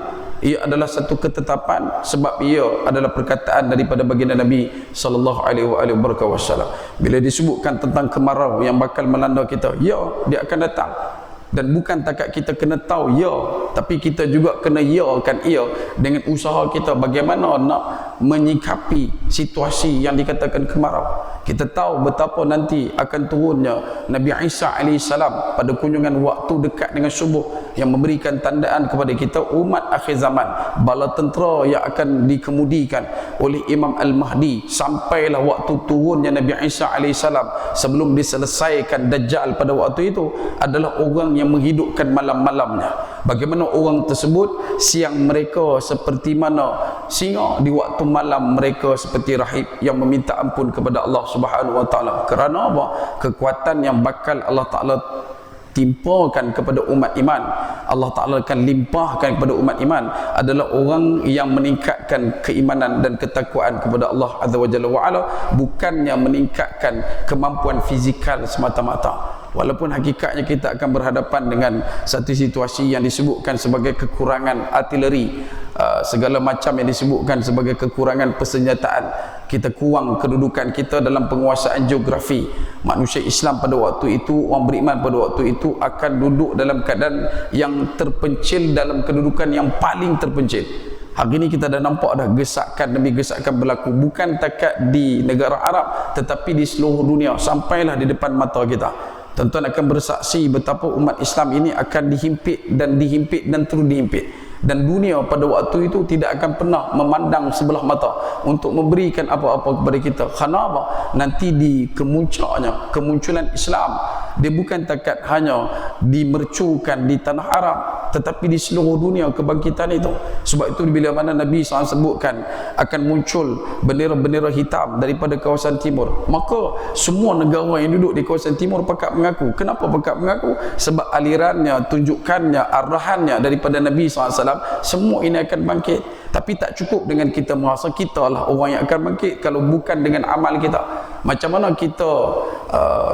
Ia adalah satu ketetapan, sebab ia adalah perkataan daripada baginda Nabi sallallahu alaihi wasallam. Bila disebutkan tentang kemarau yang bakal melanda kita, ya, dia akan datang. Dan bukan takat kita kena tahu ya, tapi kita juga kena yakan ia dengan usaha kita bagaimana nak menyikapi situasi yang dikatakan kemarau. Kita tahu betapa nanti akan turunnya Nabi Isa AS pada kunjungan waktu dekat dengan subuh, yang memberikan tandaan kepada kita umat akhir zaman, bala tentera yang akan dikemudikan oleh Imam Al-Mahdi, sampailah waktu turunnya Nabi Isa AS sebelum diselesaikan Dajjal pada waktu itu, adalah orang yang menghidupkan malam-malamnya. Bagaimana orang tersebut, siang mereka seperti mana singa, di waktu malam mereka seperti rahib yang meminta ampun kepada Allah Subhanahu wa taala. Kerana apa? Kekuatan yang bakal Allah Taala timpakan kepada umat iman, Allah Ta'ala akan limpahkan kepada umat iman, adalah orang yang meningkatkan keimanan dan ketakwaan kepada Allah Azza wa Jalla wa'ala, bukannya meningkatkan kemampuan fizikal semata-mata. Walaupun hakikatnya kita akan berhadapan dengan satu situasi yang disebutkan sebagai kekurangan artileri, segala macam yang disebutkan sebagai kekurangan persenjataan, kita kurang kedudukan kita dalam penguasaan geografi. Manusia Islam pada waktu itu, orang beriman pada waktu itu akan duduk dalam keadaan yang terpencil, dalam kedudukan yang paling terpencil. Hari ini kita dah nampak dah gesakan demi gesakan berlaku, bukan takat di negara Arab tetapi di seluruh dunia, sampailah di depan mata kita. Tuan-tuan akan bersaksi betapa umat Islam ini akan dihimpit dan terus dihimpit. Dan dunia pada waktu itu tidak akan pernah memandang sebelah mata untuk memberikan apa-apa kepada kita. Kerana apa? Nanti di kemunculan Islam, dia bukan takat hanya dimercukan di tanah Arab, tetapi di seluruh dunia kebangkitan itu. Sebab itu bila mana Nabi SAW sebutkan akan muncul bendera-bendera hitam daripada kawasan timur, maka semua negara yang duduk di kawasan timur pakat mengaku. Kenapa pakat mengaku? Sebab alirannya, tunjukkannya, arahannya daripada Nabi SAW, semua ini akan bangkit. Tapi tak cukup dengan kita merasa kita lah orang yang akan bangkit kalau bukan dengan amal kita. Macam mana kita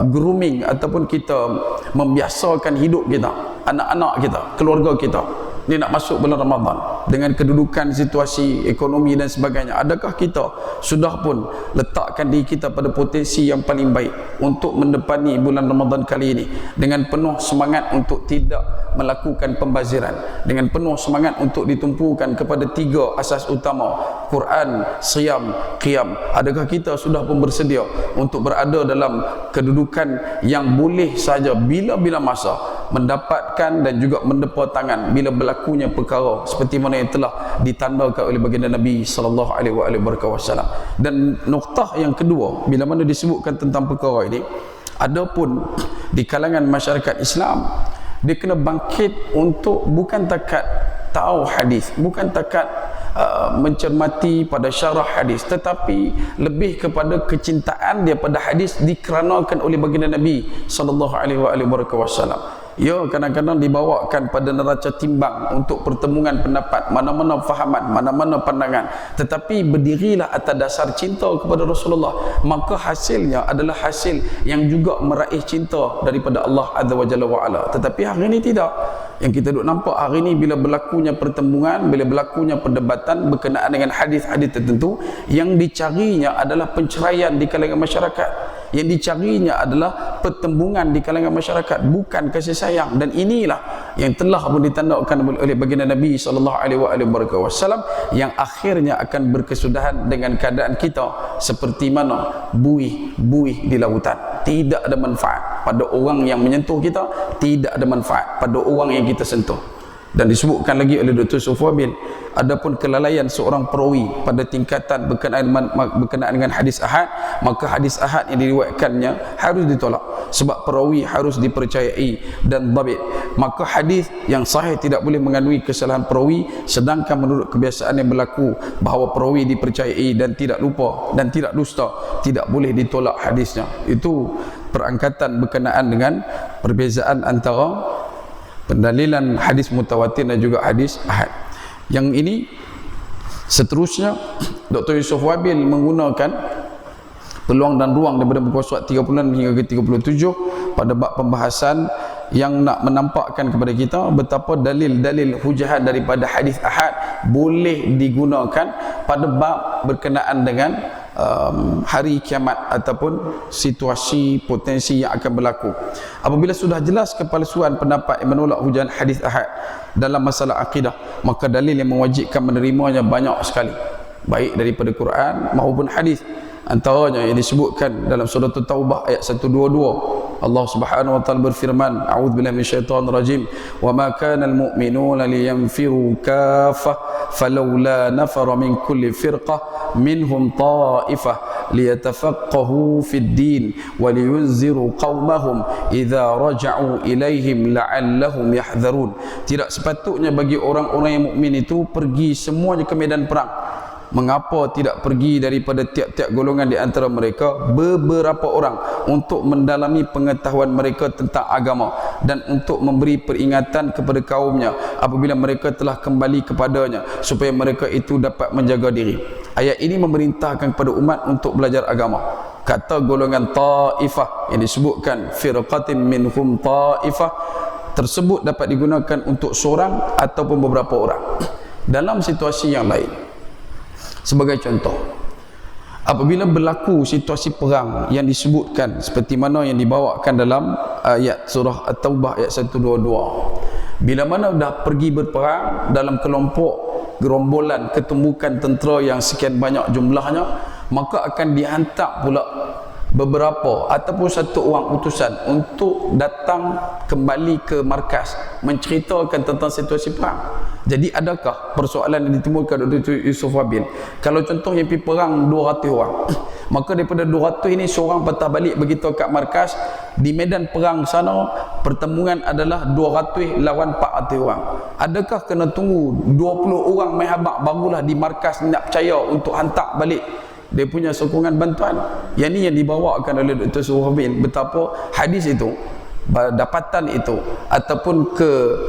grooming ataupun kita membiasakan hidup kita, anak-anak kita, keluarga kita ni nak masuk bulan Ramadan dengan kedudukan situasi ekonomi dan sebagainya, adakah kita sudah pun letakkan diri kita pada potensi yang paling baik untuk mendepani bulan Ramadan kali ini dengan penuh semangat untuk tidak melakukan pembaziran, dengan penuh semangat untuk ditumpukan kepada 3 asas utama: Quran, Siyam, Qiyam? Adakah kita sudah pun bersedia untuk berada dalam kedudukan yang boleh saja bila-bila masa mendapatkan dan juga mendepa tangan bila berlakunya perkara seperti mana yang telah ditandakan oleh baginda Nabi sallallahu alaihi wasallam. Dan noktah yang kedua, bila mana disebutkan tentang perkara ini, adapun di kalangan masyarakat Islam, dia kena bangkit untuk bukan takat tahu hadis, bukan takat mencermati pada syarah hadis, tetapi lebih kepada kecintaan dia pada hadis dikeranakan oleh baginda Nabi sallallahu alaihi wasallam. Ya, kadang-kadang dibawakan pada neraca timbang untuk pertemuan pendapat, mana-mana fahaman, mana-mana pandangan, tetapi berdirilah atas dasar cinta kepada Rasulullah, maka hasilnya adalah hasil yang juga meraih cinta daripada Allah Azza wa Jalla wa Ala. Tetapi hari ini tidak. Yang kita duk nampak hari ini, bila berlakunya pertemuan, bila berlakunya perdebatan berkenaan dengan hadis-hadis tertentu, yang dicarinya adalah penceraian di kalangan masyarakat, yang dicarinya adalah pertembungan di kalangan masyarakat, bukan kasih sayang. Dan inilah yang telah pun ditandakan oleh baginda Nabi sallallahu alaihi wasallam, yang akhirnya akan berkesudahan dengan keadaan kita seperti mana buih-buih di lautan. Tidak ada manfaat pada orang yang menyentuh kita, tidak ada manfaat pada orang yang kita sentuh. Dan disebutkan lagi oleh Dr. Sufabil, adapun kelalaian seorang perawi pada tingkatan berkenaan dengan hadis ahad, maka hadis ahad yang diriwayatkannya harus ditolak sebab perawi harus dipercayai dan dhabit. Maka hadis yang sahih tidak boleh mengandungi kesalahan perawi, sedangkan menurut kebiasaan yang berlaku bahawa perawi dipercayai dan tidak lupa dan tidak dusta, tidak boleh ditolak hadisnya. Itu perangkatan berkenaan dengan perbezaan antara pendalilan hadis mutawatir dan juga hadis ahad. Yang ini seterusnya Dr. Yusuf Wabil menggunakan peluang dan ruang daripada muka surat 36 hingga ke 37 pada bab pembahasan yang nak menampakkan kepada kita betapa dalil-dalil hujahan daripada hadis ahad boleh digunakan pada bab berkenaan dengan hari kiamat ataupun situasi potensi yang akan berlaku. Apabila sudah jelas kepalsuan pendapat yang menolak hujahan hadis ahad dalam masalah akidah, maka dalil yang mewajibkan menerimanya banyak sekali, baik daripada Quran maupun hadis. Antaranya yang disebutkan dalam surah Taubah ayat 122, Allah Subhanahu wa taala berfirman, a'udzubillahi minasyaitonir rajim, wa ma kana almu'minuna liyanfiru kaffah falawla nafara min kulli firqah minhum ta'ifah liyatafaqahu fid din wa liyunziru qaumahum idza raja'u ilaihim la'allahum yahdharun. Tidak sepatutnya bagi orang-orang yang mukmin itu pergi semuanya ke medan perang. Mengapa tidak pergi daripada tiap-tiap golongan di antara mereka beberapa orang untuk mendalami pengetahuan mereka tentang agama dan untuk memberi peringatan kepada kaumnya apabila mereka telah kembali kepadanya supaya mereka itu dapat menjaga diri. Ayat ini memerintahkan kepada umat untuk belajar agama. Kata golongan ta'ifah yang disebutkan firqatin minhum ta'ifah tersebut dapat digunakan untuk seorang ataupun beberapa orang dalam situasi yang lain. Sebagai contoh, apabila berlaku situasi perang yang disebutkan seperti mana yang dibawakan dalam ayat surah At-Taubah ayat 122, bila mana dah pergi berperang dalam kelompok gerombolan ketumbukan tentera yang sekian banyak jumlahnya, maka akan dihantar pula beberapa ataupun satu orang utusan untuk datang kembali ke markas menceritakan tentang situasi perang. Jadi adakah persoalan yang ditimbulkan oleh Dr. Yusuf Wabil, kalau contoh yang pergi perang 200 orang, maka daripada 200 ini seorang patah balik begitu kat markas, di medan perang sana pertemuan adalah 200 lawan 400 orang. Adakah kena tunggu 20 orang main habaq barulah di markas nak percaya untuk hantar balik dia punya sokongan bantuan? Yang ni yang dibawakan oleh Dr. Suhabil, betapa hadis itu, dapatan itu ataupun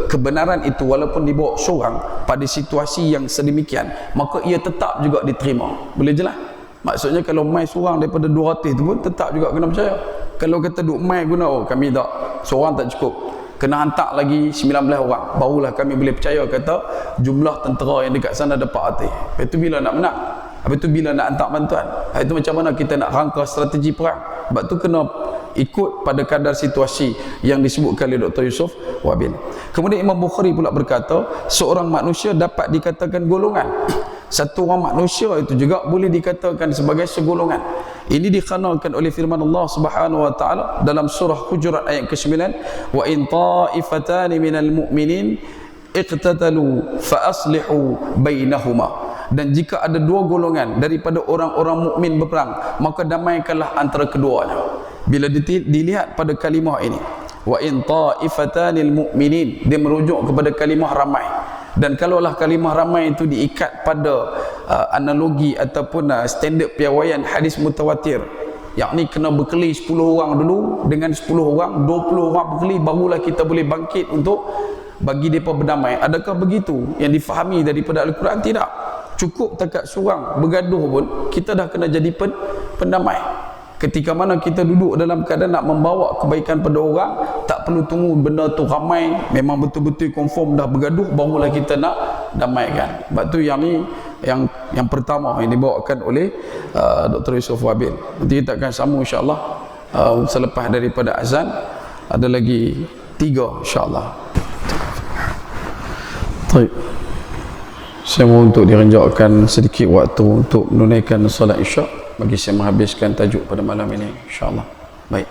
kebenaran itu walaupun dibawa seorang pada situasi yang sedemikian, maka ia tetap juga diterima. Boleh jelas? Maksudnya kalau mai seorang daripada 200 itu pun tetap juga kena percaya. Kalau kata duk mai guna, oh kami tak, seorang tak cukup, kena hantar lagi 19 orang barulah kami boleh percaya kata jumlah tentera yang dekat sana ada 400. Lepas tu bila nak menang? Habis tu bila nak hantar bantuan? Itu macam mana kita nak rangka strategi perang? Sebab tu kena ikut pada kadar situasi yang disebutkan oleh Dr. Yusuf Wabil. Kemudian Imam Bukhari pula berkata, seorang manusia dapat dikatakan golongan satu orang manusia itu juga boleh dikatakan sebagai segolongan. Ini dikenalkan oleh firman Allah Subhanahu wa taala dalam surah Hujurat ayat ke-9, wa in ta'ifatani minal mu'minin iqtatalu fa aslihu bainahuma. Dan jika ada dua golongan daripada orang-orang mukmin berperang, maka damaikanlah antara keduanya. Bila dilihat pada kalimah ini, wa in ta'ifatanil mu'minin, dia merujuk kepada kalimah ramai. Dan kalaulah kalimah ramai itu diikat pada analogi ataupun standard piawaian hadis mutawatir, yakni kena berkeli 10 orang dulu dengan 10 orang, 20 orang berkeli, barulah kita boleh bangkit untuk bagi mereka berdamai. Adakah begitu yang difahami daripada Al-Quran? Tidak. Cukup takat seorang bergaduh pun kita dah kena jadi pendamai. Ketika mana kita duduk dalam keadaan nak membawa kebaikan pada orang, tak perlu tunggu benda tu ramai, memang betul-betul confirm dah bergaduh, barulah kita nak damaikan. Sebab tu yang ni yang pertama yang dibawakan oleh Dr. Yusof Wabil. Nanti kita akan sambung insya-Allah selepas daripada azan. Ada lagi 3 insya-Allah. Baik. Saya mohon untuk direnjakkan sedikit waktu untuk menunaikan solat Isyak bagi saya menghabiskan tajuk pada malam ini insya-Allah. Baik.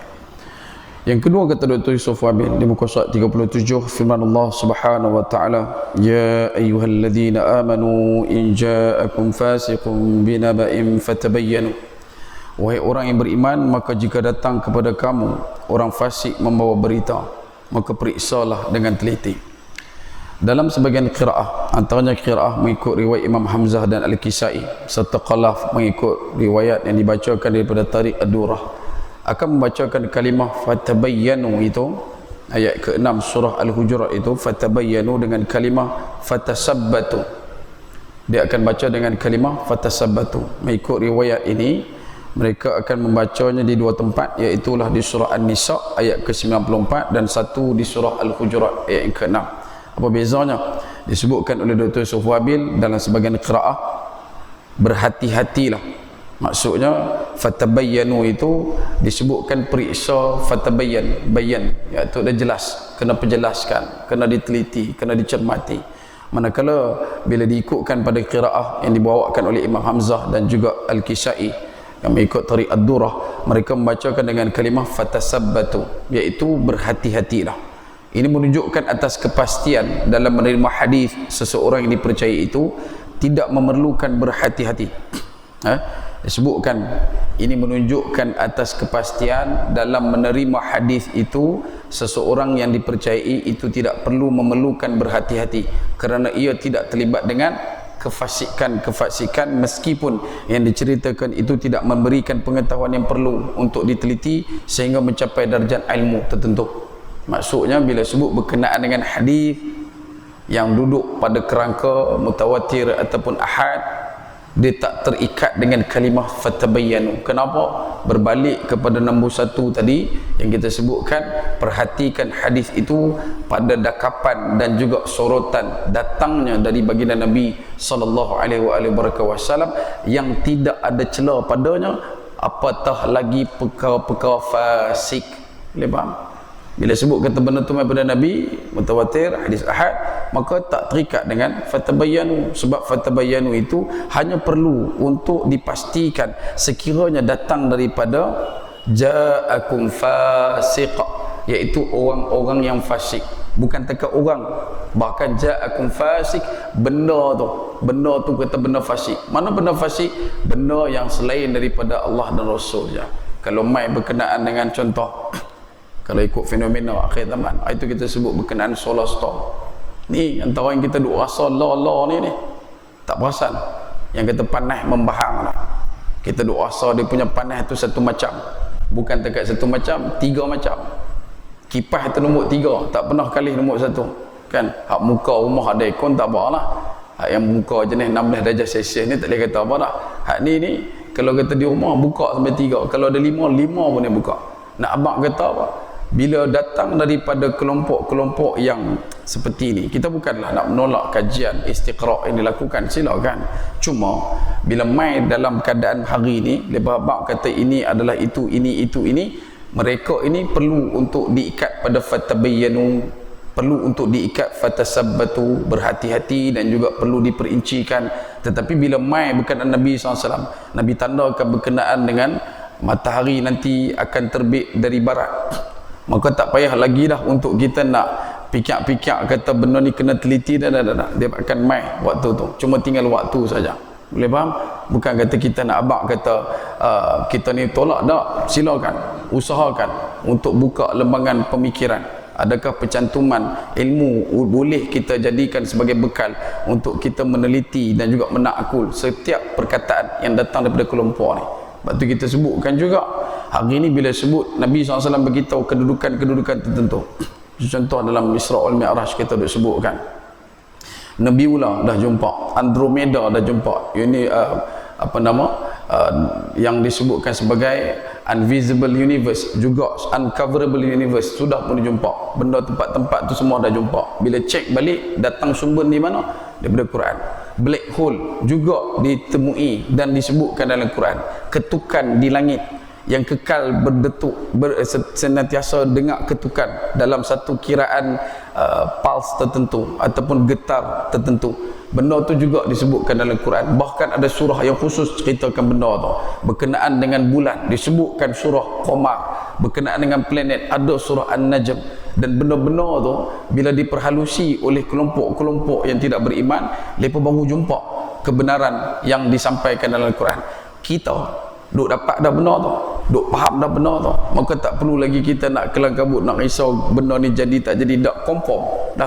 Yang kedua kata Dr. Yusof Wabil di muka surat 37, firman Allah Subhanahu wa taala, ya ayyuhalladzina amanu in ja'akum fasiqun binaba'in fatabayyanu. Wahai orang yang beriman, maka jika datang kepada kamu orang fasik membawa berita, maka periksalah dengan teliti. Dalam sebagian qiraah, antaranya qiraah mengikut riwayat Imam Hamzah dan Al-Kisai serta Qalaf mengikut riwayat yang dibacakan daripada Tariq Ad-Durrah, akan membacakan kalimah fatabayyanu itu, ayat ke-6 surah Al-Hujurat itu, fatabayyanu dengan kalimah fatasabbatu. Dia akan baca dengan kalimah fatasabbatu. Mengikut riwayat ini, mereka akan membacanya di 2 tempat, iaitulah di surah An-Nisa ayat ke-94 dan satu di surah Al-Hujurat ayat yang ke-6. Apa bezanya? Disebutkan oleh Dr. Yusof Wabil dalam sebagian qiraah, berhati-hatilah. Maksudnya fatabayyanu itu disebutkan periksa fatabayyan, bayan, iaitu dah jelas, kena perjelaskan, kena diteliti, kena dicermati. Manakala bila diikutkan pada qiraah yang dibawakan oleh Imam Hamzah dan juga Al-Kisai yang mengikut Tariq Ad-Durrah, mereka membacakan dengan kalimah fatasabbatu, iaitu berhati-hatilah. Ini menunjukkan atas kepastian dalam menerima hadis seseorang yang dipercayai itu tidak memerlukan berhati-hati. Disebutkan ini menunjukkan atas kepastian dalam menerima hadis itu seseorang yang dipercayai itu tidak perlu memerlukan berhati-hati kerana ia tidak terlibat dengan kefasikan meskipun yang diceritakan itu tidak memberikan pengetahuan yang perlu untuk diteliti sehingga mencapai darjat ilmu tertentu. Maksudnya bila sebut berkenaan dengan hadis yang duduk pada kerangka mutawatir ataupun ahad, dia tak terikat dengan kalimah fatabayyanu. Kenapa? Berbalik kepada nombor 1 tadi yang kita sebutkan, perhatikan hadis itu pada dakapan dan juga sorotan datangnya dari baginda Nabi sallallahu alaihi wasallam yang tidak ada celah padanya, apatah lagi perkara-perkara fasik. Boleh faham? Bila sebut kata benda tu daripada Nabi mutawatir, hadis ahad, maka tak terikat dengan fatabayyanu. Sebab fatabayyanu itu hanya perlu untuk dipastikan sekiranya datang daripada ja'akum fasiq, iaitu orang-orang yang fasik, bukan takat orang, bahkan ja'akum fasik, benda tu kata benda fasik. Mana benda fasik? Benda yang selain daripada Allah dan Rasul je. Kalau mai berkenaan dengan contoh, kalau ikut fenomena akhir zaman, itu kita sebut berkenaan solar storm. Ni antara yang kita duk rasa la ni tak perasan. Yang kita panas membahang lah. Kita duk rasa dia punya panas tu satu macam, bukan dekat satu macam, 3 macam. Kipas itu nombor 3, tak pernah kali nombor 1 kan. Hak muka rumah ada aircon tak apa lah. Hak yang muka jenis 16 darjah Celsius ni tak boleh kata apa dah. Hak ni kalau kata di rumah buka sampai 3, kalau ada 5 pun dia buka. Nak abang kata apa? Bila datang daripada kelompok-kelompok yang seperti ini, kita bukanlah nak menolak kajian istiqra' yang dilakukan, silakan. Cuma bila mai dalam keadaan hari ini, lepas abang kata ini adalah itu, ini, mereka ini perlu untuk diikat pada fatabayyanu, perlu untuk diikat, fatasabbatu, berhati-hati, dan juga perlu diperincikan. Tetapi bila mai berkenaan Nabi SAW, Nabi tandakan berkenaan dengan matahari nanti akan terbit dari barat, maka tak payah lagi dah untuk kita nak pikir-pikir kata benda ni kena teliti, dia akan mai waktu tu, cuma tinggal waktu saja. Boleh faham? Bukan kata kita nak abang kata kita ni tolak, tak, silakan, usahakan untuk buka lembagan pemikiran. Adakah pencantuman ilmu boleh kita jadikan sebagai bekal untuk kita meneliti dan juga menakul setiap perkataan yang datang daripada kelompok ni. Sebab tu kita sebutkan juga hari ni bila sebut Nabi SAW beritahu kedudukan-kedudukan tertentu. Contoh dalam Isra wal Mi'raj kita dah sebutkan Nebiullah dah jumpa, Andromeda dah jumpa, ini yang disebutkan sebagai invisible universe, juga uncoverable universe sudah pun dijumpa. Benda tempat-tempat tu semua dah jumpa. Bila cek balik datang sumber di mana? Daripada Quran. Black hole juga ditemui dan disebutkan dalam Quran. Ketukan di langit yang kekal berdetuk, senantiasa dengar ketukan dalam satu kiraan pulse tertentu ataupun getar tertentu. Benda tu juga disebutkan dalam Quran. Bahkan ada surah yang khusus ceritakan benda tu. Berkenaan dengan bulan disebutkan surah Qamar, berkenaan dengan planet ada surah An-Najm. Dan benda-benda tu bila diperhalusi oleh kelompok-kelompok yang tidak beriman, mereka baru jumpa kebenaran yang disampaikan dalam Quran. Kita duk dapat dah benar tu, duk faham dah benar tu, maka tak perlu lagi kita nak kelang kabut, nak risau benda ni jadi tak jadi. Dah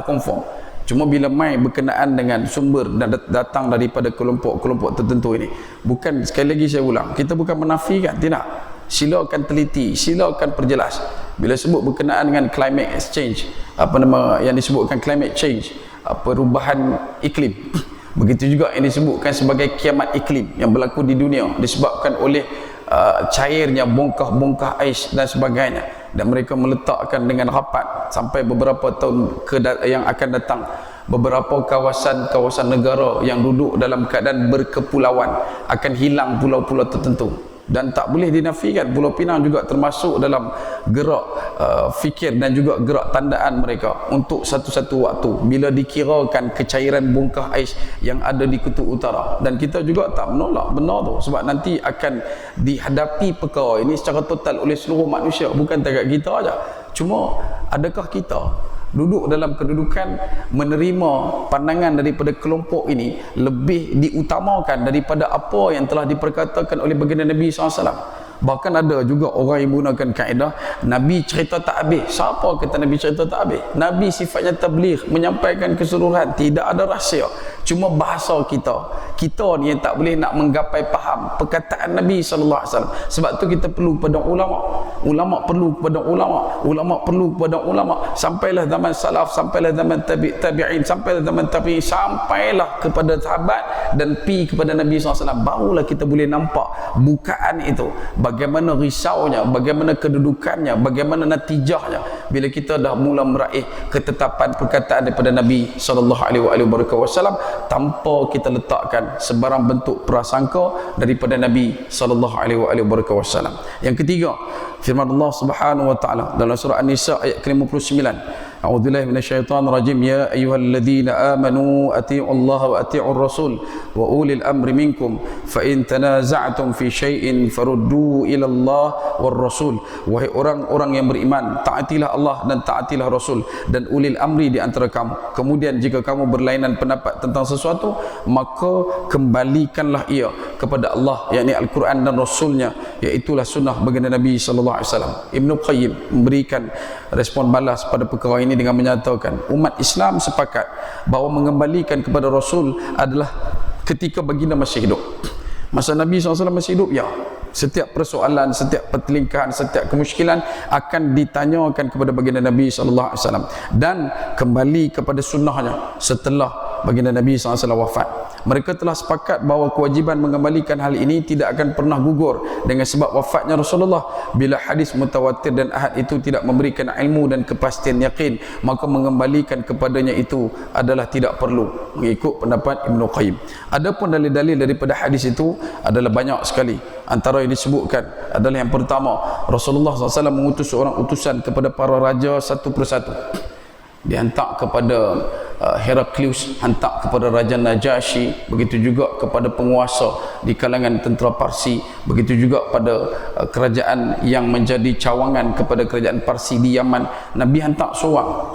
confirm. Cuma bila mai berkenaan dengan sumber dan datang daripada kelompok-kelompok tertentu ini, bukan, sekali lagi saya ulang, kita bukan menafikan, tidak, silakan teliti, silakan perjelas. Bila sebut berkenaan dengan climate exchange, yang disebutkan climate change, perubahan iklim, begitu juga yang disebutkan sebagai kiamat iklim yang berlaku di dunia disebabkan oleh cairnya bongkah-bongkah ais dan sebagainya. Dan mereka meletakkan dengan rapat sampai beberapa tahun yang akan datang, beberapa kawasan negara yang duduk dalam keadaan berkepulauan akan hilang pulau-pulau tertentu. Dan tak boleh dinafikan Pulau Pinang juga termasuk dalam gerak fikir dan juga gerak tandaan mereka untuk satu-satu waktu bila dikirakan kecairan bongkah ais yang ada di kutub utara. Dan kita juga tak menolak benar tu, sebab nanti akan dihadapi perkara ini secara total oleh seluruh manusia, bukan takat kita aja. Cuma adakah kita duduk dalam kedudukan menerima pandangan daripada kelompok ini lebih diutamakan daripada apa yang telah diperkatakan oleh baginda Nabi SAW? Bahkan ada juga orang yang menggunakan kaedah Nabi cerita tak habis. Siapa kata Nabi cerita tak habis? Nabi sifatnya tabligh, menyampaikan keseluruhan, tidak ada rahsia. Cuma bahasa kita ni yang tak boleh nak menggapai faham perkataan Nabi SAW. Sebab tu kita perlu kepada ulama perlu kepada ulama perlu kepada ulama. Sampailah zaman salaf, sampailah zaman tabi'in, sampailah zaman tabi'in, sampailah kepada sahabat dan pi kepada Nabi SAW. Barulah kita boleh nampak bukaan itu, bagaimana risaunya, bagaimana kedudukannya, bagaimana natijahnya bila kita dah mula meraih ketetapan perkataan daripada Nabi SAW tanpa kita letakkan sebarang bentuk prasangka daripada Nabi SAW. Yang ketiga, firman Allah Subhanahu wa taala dalam surah An-Nisa ayat ke-59, a'udzubillahi minasyaitonir rajim, ya ayyuhalladzina amanu atii'u Allah wa atii'ur rasul wa ulil amri minkum fa in tanaza'tum fi syai'in farudduhu ila Allah war rasul. Wahai orang-orang yang beriman, taatilah Allah dan taatilah Rasul dan ulil amri di antara kamu. Kemudian jika kamu berlainan pendapat tentang sesuatu, maka kembalikanlah ia kepada Allah, yakni Al-Quran dan Rasulnya, iaitulah sunnah baginda Nabi SAW. Ibn Qayyim memberikan respon balas pada perkara ini dengan menyatakan umat Islam sepakat bahawa mengembalikan kepada Rasul adalah ketika baginda masih hidup. Masa Nabi SAW masih hidup, ya, setiap persoalan, setiap pertelingkahan, setiap kemusykilan akan ditanyakan kepada baginda Nabi SAW dan kembali kepada sunnahnya setelah baginda Nabi SAW wafat. Mereka telah sepakat bahawa kewajiban mengembalikan hal ini tidak akan pernah gugur dengan sebab wafatnya Rasulullah. Bila hadis mutawatir dan ahad itu tidak memberikan ilmu dan kepastian yakin, maka mengembalikan kepadanya itu adalah tidak perlu, mengikut pendapat Ibn Qayyim. Adapun dalil-dalil daripada hadis itu adalah banyak sekali. Antara yang disebutkan adalah yang pertama, Rasulullah SAW mengutus seorang utusan kepada para raja satu persatu. dihantar kepada Heraklius, hantar kepada Raja Najasyi, begitu juga kepada penguasa di kalangan tentera Parsi, begitu juga pada kerajaan yang menjadi cawangan kepada kerajaan Parsi di Yaman. Nabi hantar seorang.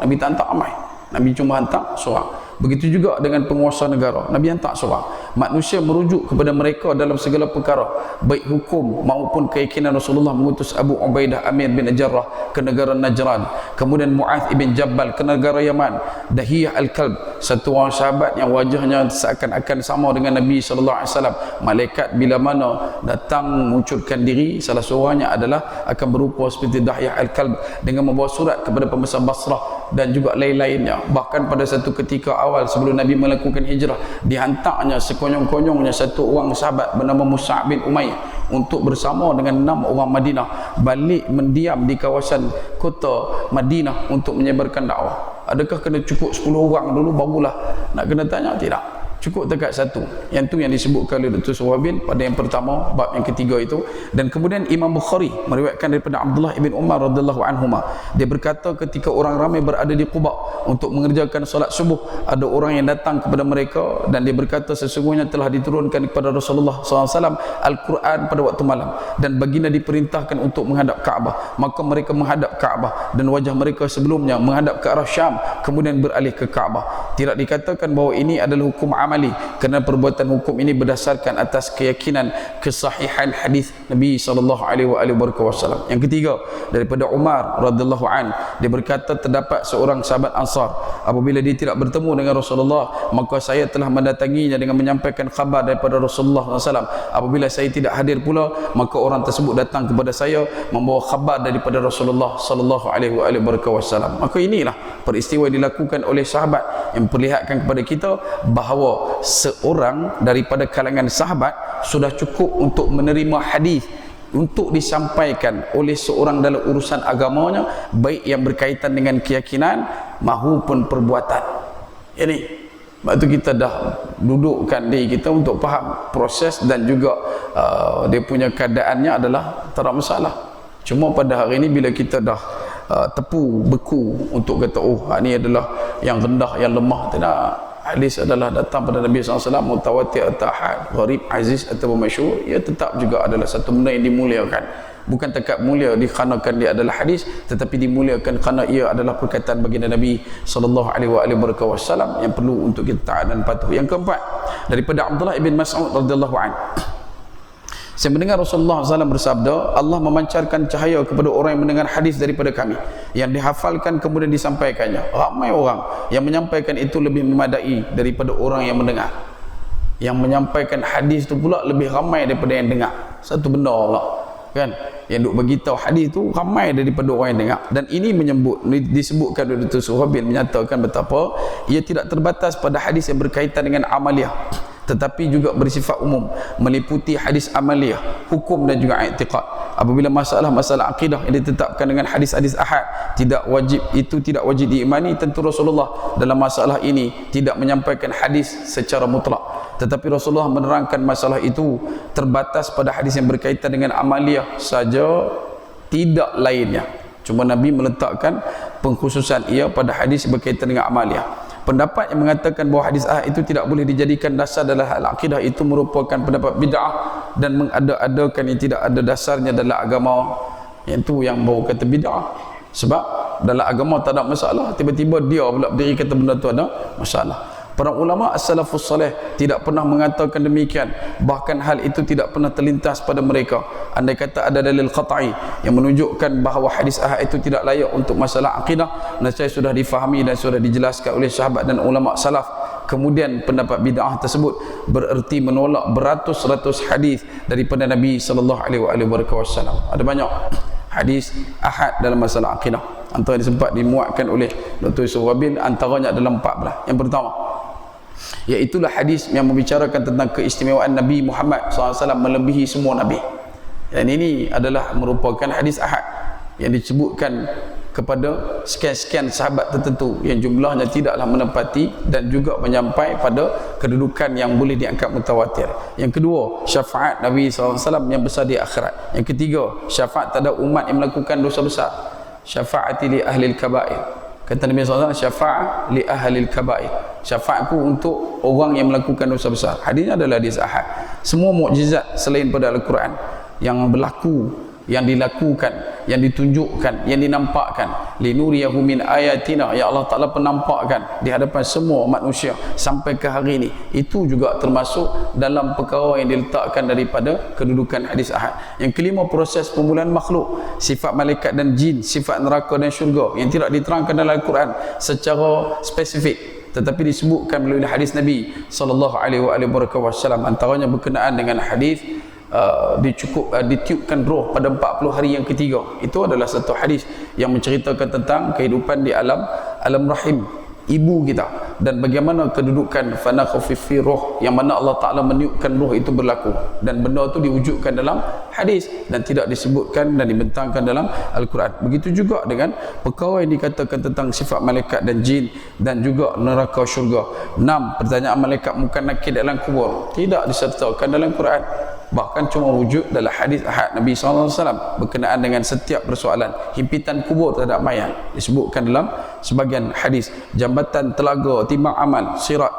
Nabi tak hantar ramai, Nabi cuma hantar seorang. Begitu juga dengan penguasa negara, Nabi hantar seorang. Manusia merujuk kepada mereka dalam segala perkara, baik hukum maupun keyakinan. Rasulullah mengutus Abu Ubaidah Amir bin Jarrah ke negara Najran, kemudian Mu'adh ibn Jabal ke negara Yaman, Dahiyah Al-Kalb, satu orang sahabat yang wajahnya seakan-akan sama dengan Nabi SAW. Malaikat bila mana datang munculkan diri, salah seorangnya adalah akan berupa seperti Dahiyah Al-Kalb dengan membawa surat kepada pembesar Basrah dan juga lain-lainnya. Bahkan pada satu ketika awal sebelum Nabi melakukan hijrah, dihantarnya sekonyong-konyongnya satu orang sahabat bernama Mus'ab bin Umayyah untuk bersama dengan 6 orang Madinah balik mendiam di kawasan kota Madinah untuk menyebarkan dakwah. Adakah kena cukup 10 orang dulu barulah nak kena tanya? Tidak, cukup dekat satu. Yang tu yang disebutkan oleh Dr. Suhabil pada yang pertama, bab yang ketiga itu. Dan kemudian Imam Bukhari meriwayatkan daripada Abdullah ibn Umar radhiyallahu anhuma, dia berkata ketika orang ramai berada di Quba untuk mengerjakan solat subuh, ada orang yang datang kepada mereka dan dia berkata sesungguhnya telah diturunkan kepada Rasulullah SAW Al-Quran pada waktu malam dan baginda diperintahkan untuk menghadap Kaabah. Maka mereka menghadap Kaabah dan wajah mereka sebelumnya menghadap ke arah Syam, kemudian beralih ke Kaabah. Tidak dikatakan bahawa ini adalah hukum amali, kerana perbuatan hukum ini berdasarkan atas keyakinan kesahihan hadis Nabi SAW. Yang ketiga, daripada Umar radhiyallahu an, dia berkata terdapat seorang sahabat Ansar, apabila dia tidak bertemu dengan Rasulullah, maka saya telah mendatanginya dengan menyampaikan khabar daripada Rasulullah SAW. Apabila saya tidak hadir pula, maka orang tersebut datang kepada saya membawa khabar daripada Rasulullah SAW. Maka inilah peristiwa yang dilakukan oleh sahabat yang memperlihatkan kepada kita bahawa seorang daripada kalangan sahabat sudah cukup untuk menerima hadis untuk disampaikan oleh seorang dalam urusan agamanya, baik yang berkaitan dengan keyakinan maupun perbuatan. Ini sebab tu kita dah dudukkan diri kita untuk faham proses dan juga dia punya keadaannya adalah tak ada masalah. Cuma pada hari ini bila kita dah tepu beku untuk kata ini adalah yang rendah, yang lemah, tidak. Hadis adalah datang pada Nabi SAW mutawatir atau ahad, gharib, aziz atau masyhur, ia tetap juga adalah satu benda yang dimuliakan. Bukan tekad mulia dikarenakan dia adalah hadis, tetapi dimuliakan kerana ia adalah perkataan baginda Nabi SAW yang perlu untuk kita taat dan patuh. Yang keempat, daripada Abdullah ibn Mas'ud radhiyallahu anhu, saya mendengar Rasulullah SAW bersabda, Allah memancarkan cahaya kepada orang yang mendengar hadis daripada kami, yang dihafalkan kemudian disampaikannya. Ramai orang yang menyampaikan itu lebih memadai daripada orang yang mendengar. Yang menyampaikan hadis itu pula lebih ramai daripada yang dengar. Satu benda pula, kan? Yang duk beritahu hadis itu ramai daripada orang yang dengar. Dan ini disebutkan oleh Dr. Suhabil menyatakan betapa ia tidak terbatas pada hadis yang berkaitan dengan amaliyah, tetapi juga bersifat umum, meliputi hadis amaliyah, hukum dan juga i'tiqad. Apabila masalah akidah yang ditetapkan dengan hadis-hadis ahad tidak wajib diimani, tentu Rasulullah dalam masalah ini tidak menyampaikan hadis secara mutlak, tetapi Rasulullah menerangkan masalah itu terbatas pada hadis yang berkaitan dengan amaliyah saja, tidak lainnya. Cuma Nabi meletakkan pengkhususan ia pada hadis yang berkaitan dengan amaliyah. Pendapat yang mengatakan bahawa hadis ahad itu tidak boleh dijadikan dasar dalam hal akidah itu merupakan pendapat bid'ah dan mengada-adakan yang tidak ada dasarnya dalam agama. Yang tu yang baru kata bid'ah. Sebab dalam agama tak ada masalah, tiba-tiba dia pula berdiri kata benda tu ada masalah. Para ulama as-salafus salih tidak pernah mengatakan demikian, bahkan hal itu tidak pernah terlintas pada mereka. Andai kata ada dalil qat'i yang menunjukkan bahawa hadis ahad itu tidak layak untuk masalah akidah, nescaya sudah difahami dan sudah dijelaskan oleh sahabat dan ulama salaf. Kemudian pendapat bid'ah tersebut bererti menolak beratus-ratus hadis daripada Nabi SAW. Ada banyak hadis ahad dalam masalah akidah. Antara yang sempat dimuatkan oleh Dr. Suhabil antaranya adalah 14. Yang pertama, iaitulah hadis yang membicarakan tentang keistimewaan Nabi Muhammad SAW melebihi semua Nabi. Dan ini adalah merupakan hadis ahad yang disebutkan kepada sekian-sekian sahabat tertentu yang jumlahnya tidaklah menepati dan juga menyampai pada kedudukan yang boleh diangkat mutawatir. Yang kedua, syafaat Nabi SAW yang besar di akhirat. Yang ketiga, syafaat terhadap umat yang melakukan dosa besar. Syafaati li ahli al-kabair. Kata Nabi SAW, syafa'ah li ahlil kabair, syafaatku untuk orang yang melakukan dosa besar. Hadisnya adalah hadis ahad. Semua mukjizat selain pada Al-Quran yang berlaku, yang dilakukan, yang ditunjukkan, yang dinampakkan, linuriyahu min ayatina, ya Allah Ta'ala penampakkan di hadapan semua manusia sampai ke hari ini, itu juga termasuk dalam perkara yang diletakkan daripada kedudukan hadis ahad. Yang kelima, proses pemulihan makhluk, sifat malaikat dan jin, sifat neraka dan syurga yang tidak diterangkan dalam Al-Quran secara spesifik, tetapi disebutkan melalui hadis Nabi sallallahu alaihi wasallam. Antaranya berkenaan dengan hadis ditiupkan roh pada 40 hari yang ketiga. Itu adalah satu hadis yang menceritakan tentang kehidupan di alam rahim ibu kita, dan bagaimana kedudukan fanakhu fi roh, yang mana Allah Ta'ala meniupkan roh itu berlaku, dan benda itu diwujudkan dalam hadis dan tidak disebutkan dan dibentangkan dalam Al-Quran. Begitu juga dengan perkara yang dikatakan tentang sifat malaikat dan jin dan juga neraka syurga. 6, pertanyaan malaikat munkar nakir dalam kubur tidak disertakan dalam Quran, bahkan cuma wujud dalam hadis ahad Nabi SAW berkenaan dengan setiap persoalan. Himpitan kubur terhadap mayat disebutkan dalam sebagian hadis. Jambatan, telaga, timbang amal, sirat,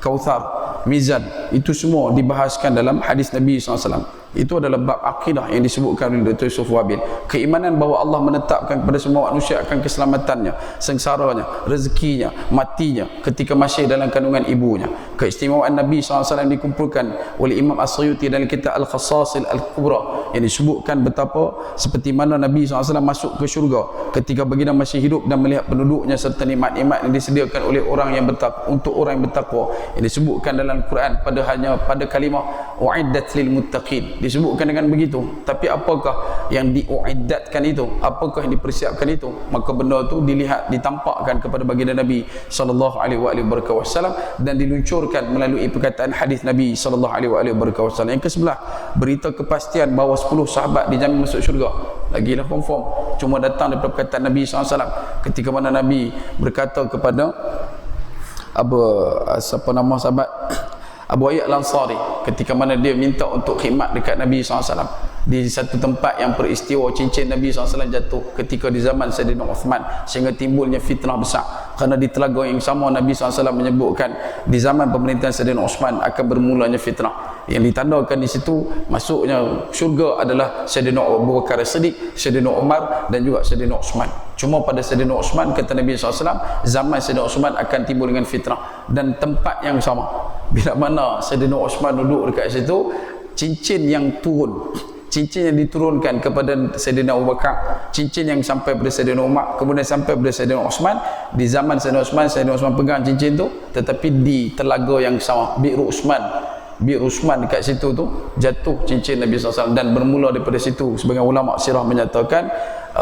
kauthar, mizan, itu semua dibahaskan dalam hadis Nabi SAW. Itu adalah bab akidah yang disebutkan oleh Dr. Yusuf Wabil. Keimanan bahawa Allah menetapkan kepada semua manusia akan keselamatannya, sengsaranya, rezekinya, matinya ketika masih dalam kandungan ibunya. Keistimewaan Nabi SAW dikumpulkan oleh Imam As-Suyuti dalam kitab Al-Khassasil Al-Kubra, yang disebutkan betapa seperti mana Nabi SAW masuk ke syurga ketika baginda masih hidup dan melihat penduduknya serta nikmat-nikmat yang disediakan oleh orang yang bertakwa, untuk orang yang bertakwa, yang disebutkan dalam Al-Quran pada kalimah uiddat lil muttaqin, disebutkan dengan begitu. Tapi apakah yang diuiddatkan itu, apakah yang dipersiapkan itu? Maka benda itu dilihat, ditampakkan kepada baginda Nabi sallallahu alaihi wasallam dan diluncurkan melalui perkataan hadis Nabi sallallahu alaihi wasallam. Yang ke-11, berita kepastian bahawa 10 sahabat dijamin masuk syurga. Lagilah confirm, cuma datang daripada perkataan Nabi SAW ketika mana Nabi berkata kepada siapa nama sahabat, Abu Ayyub Al-Ansari, ketika mana dia minta untuk khidmat dekat Nabi SAW di satu tempat yang peristiwa cincin Nabi SAW jatuh ketika di zaman Sayyidina Uthman, sehingga timbulnya fitnah besar. Kerana di telaga yang sama Nabi SAW menyebutkan di zaman pemerintahan Sayyidina Uthman akan bermulanya fitnah, yang ditandakan di situ masuknya syurga adalah Sayyidina Abu Bakar As-Siddiq, Sayyidina Umar dan juga Sayyidina Uthman. Cuma pada Sayyidina Uthman, kata Nabi SAW, zaman Sayyidina Uthman akan timbul dengan fitnah, dan tempat yang sama. Bila mana Sayyidina Uthman duduk dekat situ, cincin yang turun, cincin yang diturunkan kepada Sayyidina Abu Bakar, cincin yang sampai pada Sayyidina Umar, kemudian sampai pada Sayyidina Uthman. Di zaman Sayyidina Uthman pegang cincin tu, tetapi di telaga yang sama, Bi'ru Uthman dekat situ tu jatuh cincin Nabi SAW, dan bermula daripada situ sebagian ulama sirah menyatakan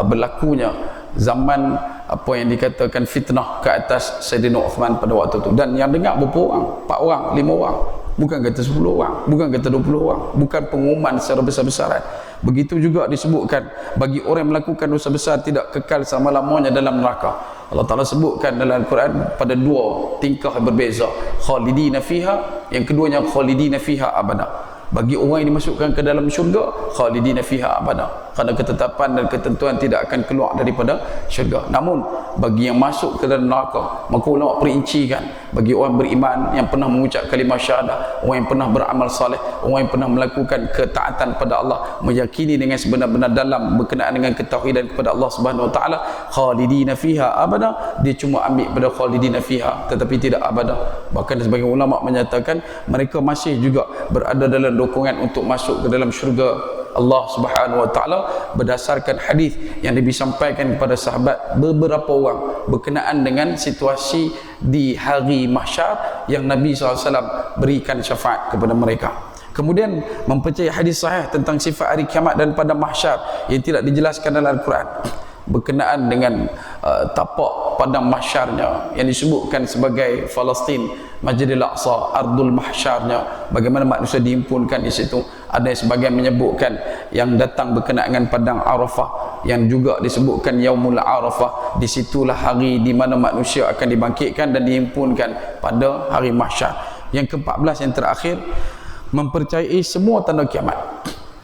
berlakunya zaman apa yang dikatakan fitnah ke atas Sayyidina Uthman pada waktu tu. Dan yang dengar berapa orang? 4 orang, 5 orang, bukan kata 10 orang, bukan kata 20 orang, bukan pengumuman secara besar-besaran. Begitu juga disebutkan bagi orang yang melakukan dosa besar tidak kekal selama-lamanya dalam neraka. Allah Ta'ala sebutkan dalam Al-Quran pada 2 tingkah yang berbeza, khalidina fiha, yang keduanya khalidina fiha abada. Bagi orang yang dimasukkan ke dalam syurga, khalidina fiha abada, kerana ketetapan dan ketentuan tidak akan keluar daripada syurga. Namun bagi yang masuk ke dalam neraka, maka ulama perincikan bagi orang beriman yang pernah mengucap kalimah syahadah, orang yang pernah beramal saleh, orang yang pernah melakukan ketaatan pada Allah, meyakini dengan sebenar-benar dalam berkenaan dengan ketauhidan kepada Allah Subhanahu wa taala, khalidina fiha abada, dia cuma ambil pada khalidina fiha tetapi tidak abada. Bahkan sebagian ulama menyatakan mereka masih juga berada dalam dukungan untuk masuk ke dalam syurga Allah Subhanahu wa taala berdasarkan hadis yang disampaikan kepada sahabat beberapa orang berkenaan dengan situasi di hari mahsyar yang Nabi SAW berikan syafaat kepada mereka. Kemudian mempercayai hadis sahih tentang sifat hari kiamat dan pada mahsyar yang tidak dijelaskan dalam Al-Quran, berkenaan dengan tapak padang mahsyarnya yang disebutkan sebagai Palestin, Masjidil Aqsa, Ardul Mahsyarnya, bagaimana manusia dihimpunkan di situ. Ada yang sebagian menyebutkan yang datang berkenaan dengan padang Arafah, yang juga disebutkan Yaumul Arafah, disitulah hari di mana manusia akan dibangkitkan dan dihimpunkan pada hari mahsyar. Yang ke-14 yang terakhir, mempercayai semua tanda kiamat.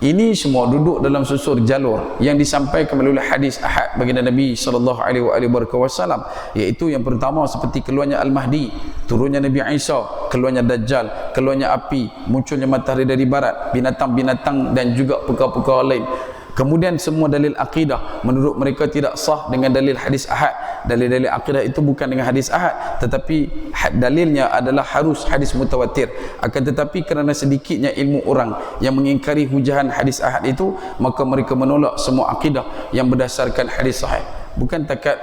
Ini semua duduk dalam susur jalur yang disampaikan melalui hadis ahad baginda Nabi sallallahu alaihi wasallam, iaitu yang pertama seperti keluarnya Al-Mahdi, turunnya Nabi Isa, keluarnya Dajjal, keluarnya api, munculnya matahari dari barat, binatang-binatang dan juga perkara-perkara lain. Kemudian semua dalil akidah menurut mereka tidak sah dengan dalil hadis ahad. Dalil-dalil akidah itu bukan dengan hadis ahad, tetapi dalilnya adalah harus hadis mutawatir. Akan tetapi kerana sedikitnya ilmu orang yang mengingkari hujahan hadis ahad itu, maka mereka menolak semua akidah yang berdasarkan hadis sahih. Bukan takat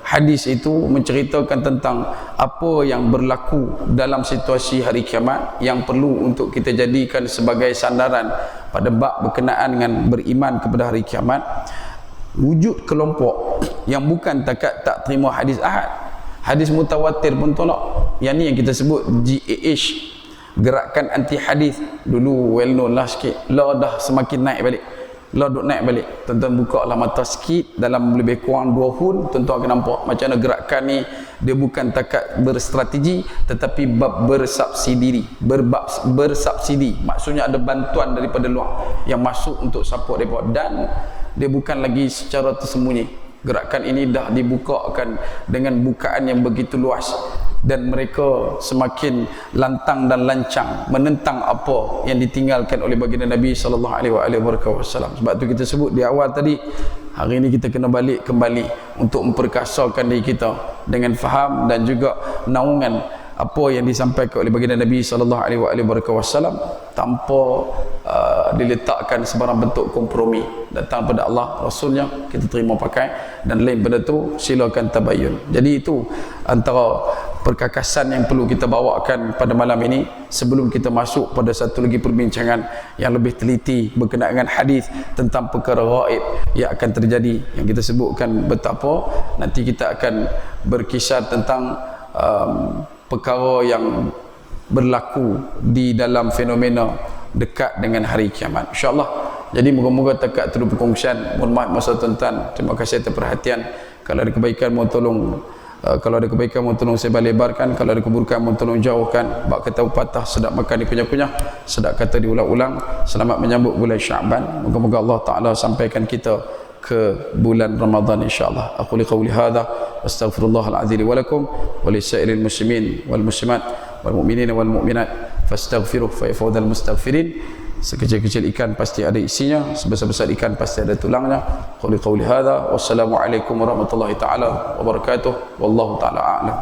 hadis itu menceritakan tentang apa yang berlaku dalam situasi hari kiamat yang perlu untuk kita jadikan sebagai sandaran pada bab berkenaan dengan beriman kepada hari kiamat. Wujud kelompok yang bukan takat tak terima hadis ahad, hadis mutawatir pun tolak. Yang ni yang kita sebut GAH, gerakan anti hadis. Dulu well known lah sikit, lah dah semakin naik balik, lah duk naik balik. Tuan-tuan buka lah mata sikit, dalam lebih kurang 2 tahun tuan-tuan akan nampak macam mana gerakan ni dia bukan takat berstrategi tetapi bab bersubsidi. Bersubsidi maksudnya ada bantuan daripada luar yang masuk untuk support mereka, dan dia bukan lagi secara tersembunyi. Gerakan ini dah dibukakan dengan bukaan yang begitu luas, dan mereka semakin lantang dan lancang menentang apa yang ditinggalkan oleh baginda Nabi sallallahu alaihi wasallam. Sebab tu kita sebut di awal tadi, hari ini kita kena balik kembali untuk memperkasakan diri kita dengan faham dan juga naungan apa yang disampaikan oleh baginda Nabi sallallahu alaihi wasallam tanpa diletakkan sebarang bentuk kompromi. Datang pada Allah, Rasulnya, kita terima pakai, dan lain benda tu silakan tabayyun. Jadi itu antara perkakasan yang perlu kita bawakan pada malam ini sebelum kita masuk pada satu lagi perbincangan yang lebih teliti berkenaan dengan hadis tentang perkara gaib yang akan terjadi, yang kita sebutkan betapa nanti kita akan berkisar tentang perkara yang berlaku di dalam fenomena dekat dengan hari kiamat, insyaAllah. Jadi moga-moga takat terus perkongsian. Mohon maaf masa tuan-tuan, terima kasih atas perhatian. Kalau ada kebaikan mohon tolong saya lebarkan, kalau ada keburukan mohon tolong jauhkan. Bak kata pepatah, sedap makan dikunyah-kunyah, sedap kata diulang-ulang. Selamat menyambut bulan Syaban. Moga-moga Allah Ta'ala sampaikan kita ke bulan Ramadan insyaAllah. Aku liqawli hadha wastaghfirullahal azim wa lakum wa lisairil muslimin wal muslimat wal mu'minin wal mu'minat fastaghfiruh fa yafawdal mustaghfirin. Sekecil-kecil ikan pasti ada isinya, sebesar-besar ikan pasti ada tulangnya. Aku liqawli hadha wassalamu alaikum warahmatullahi ta'ala wabarakatuh, wallahu ta'ala a'lam.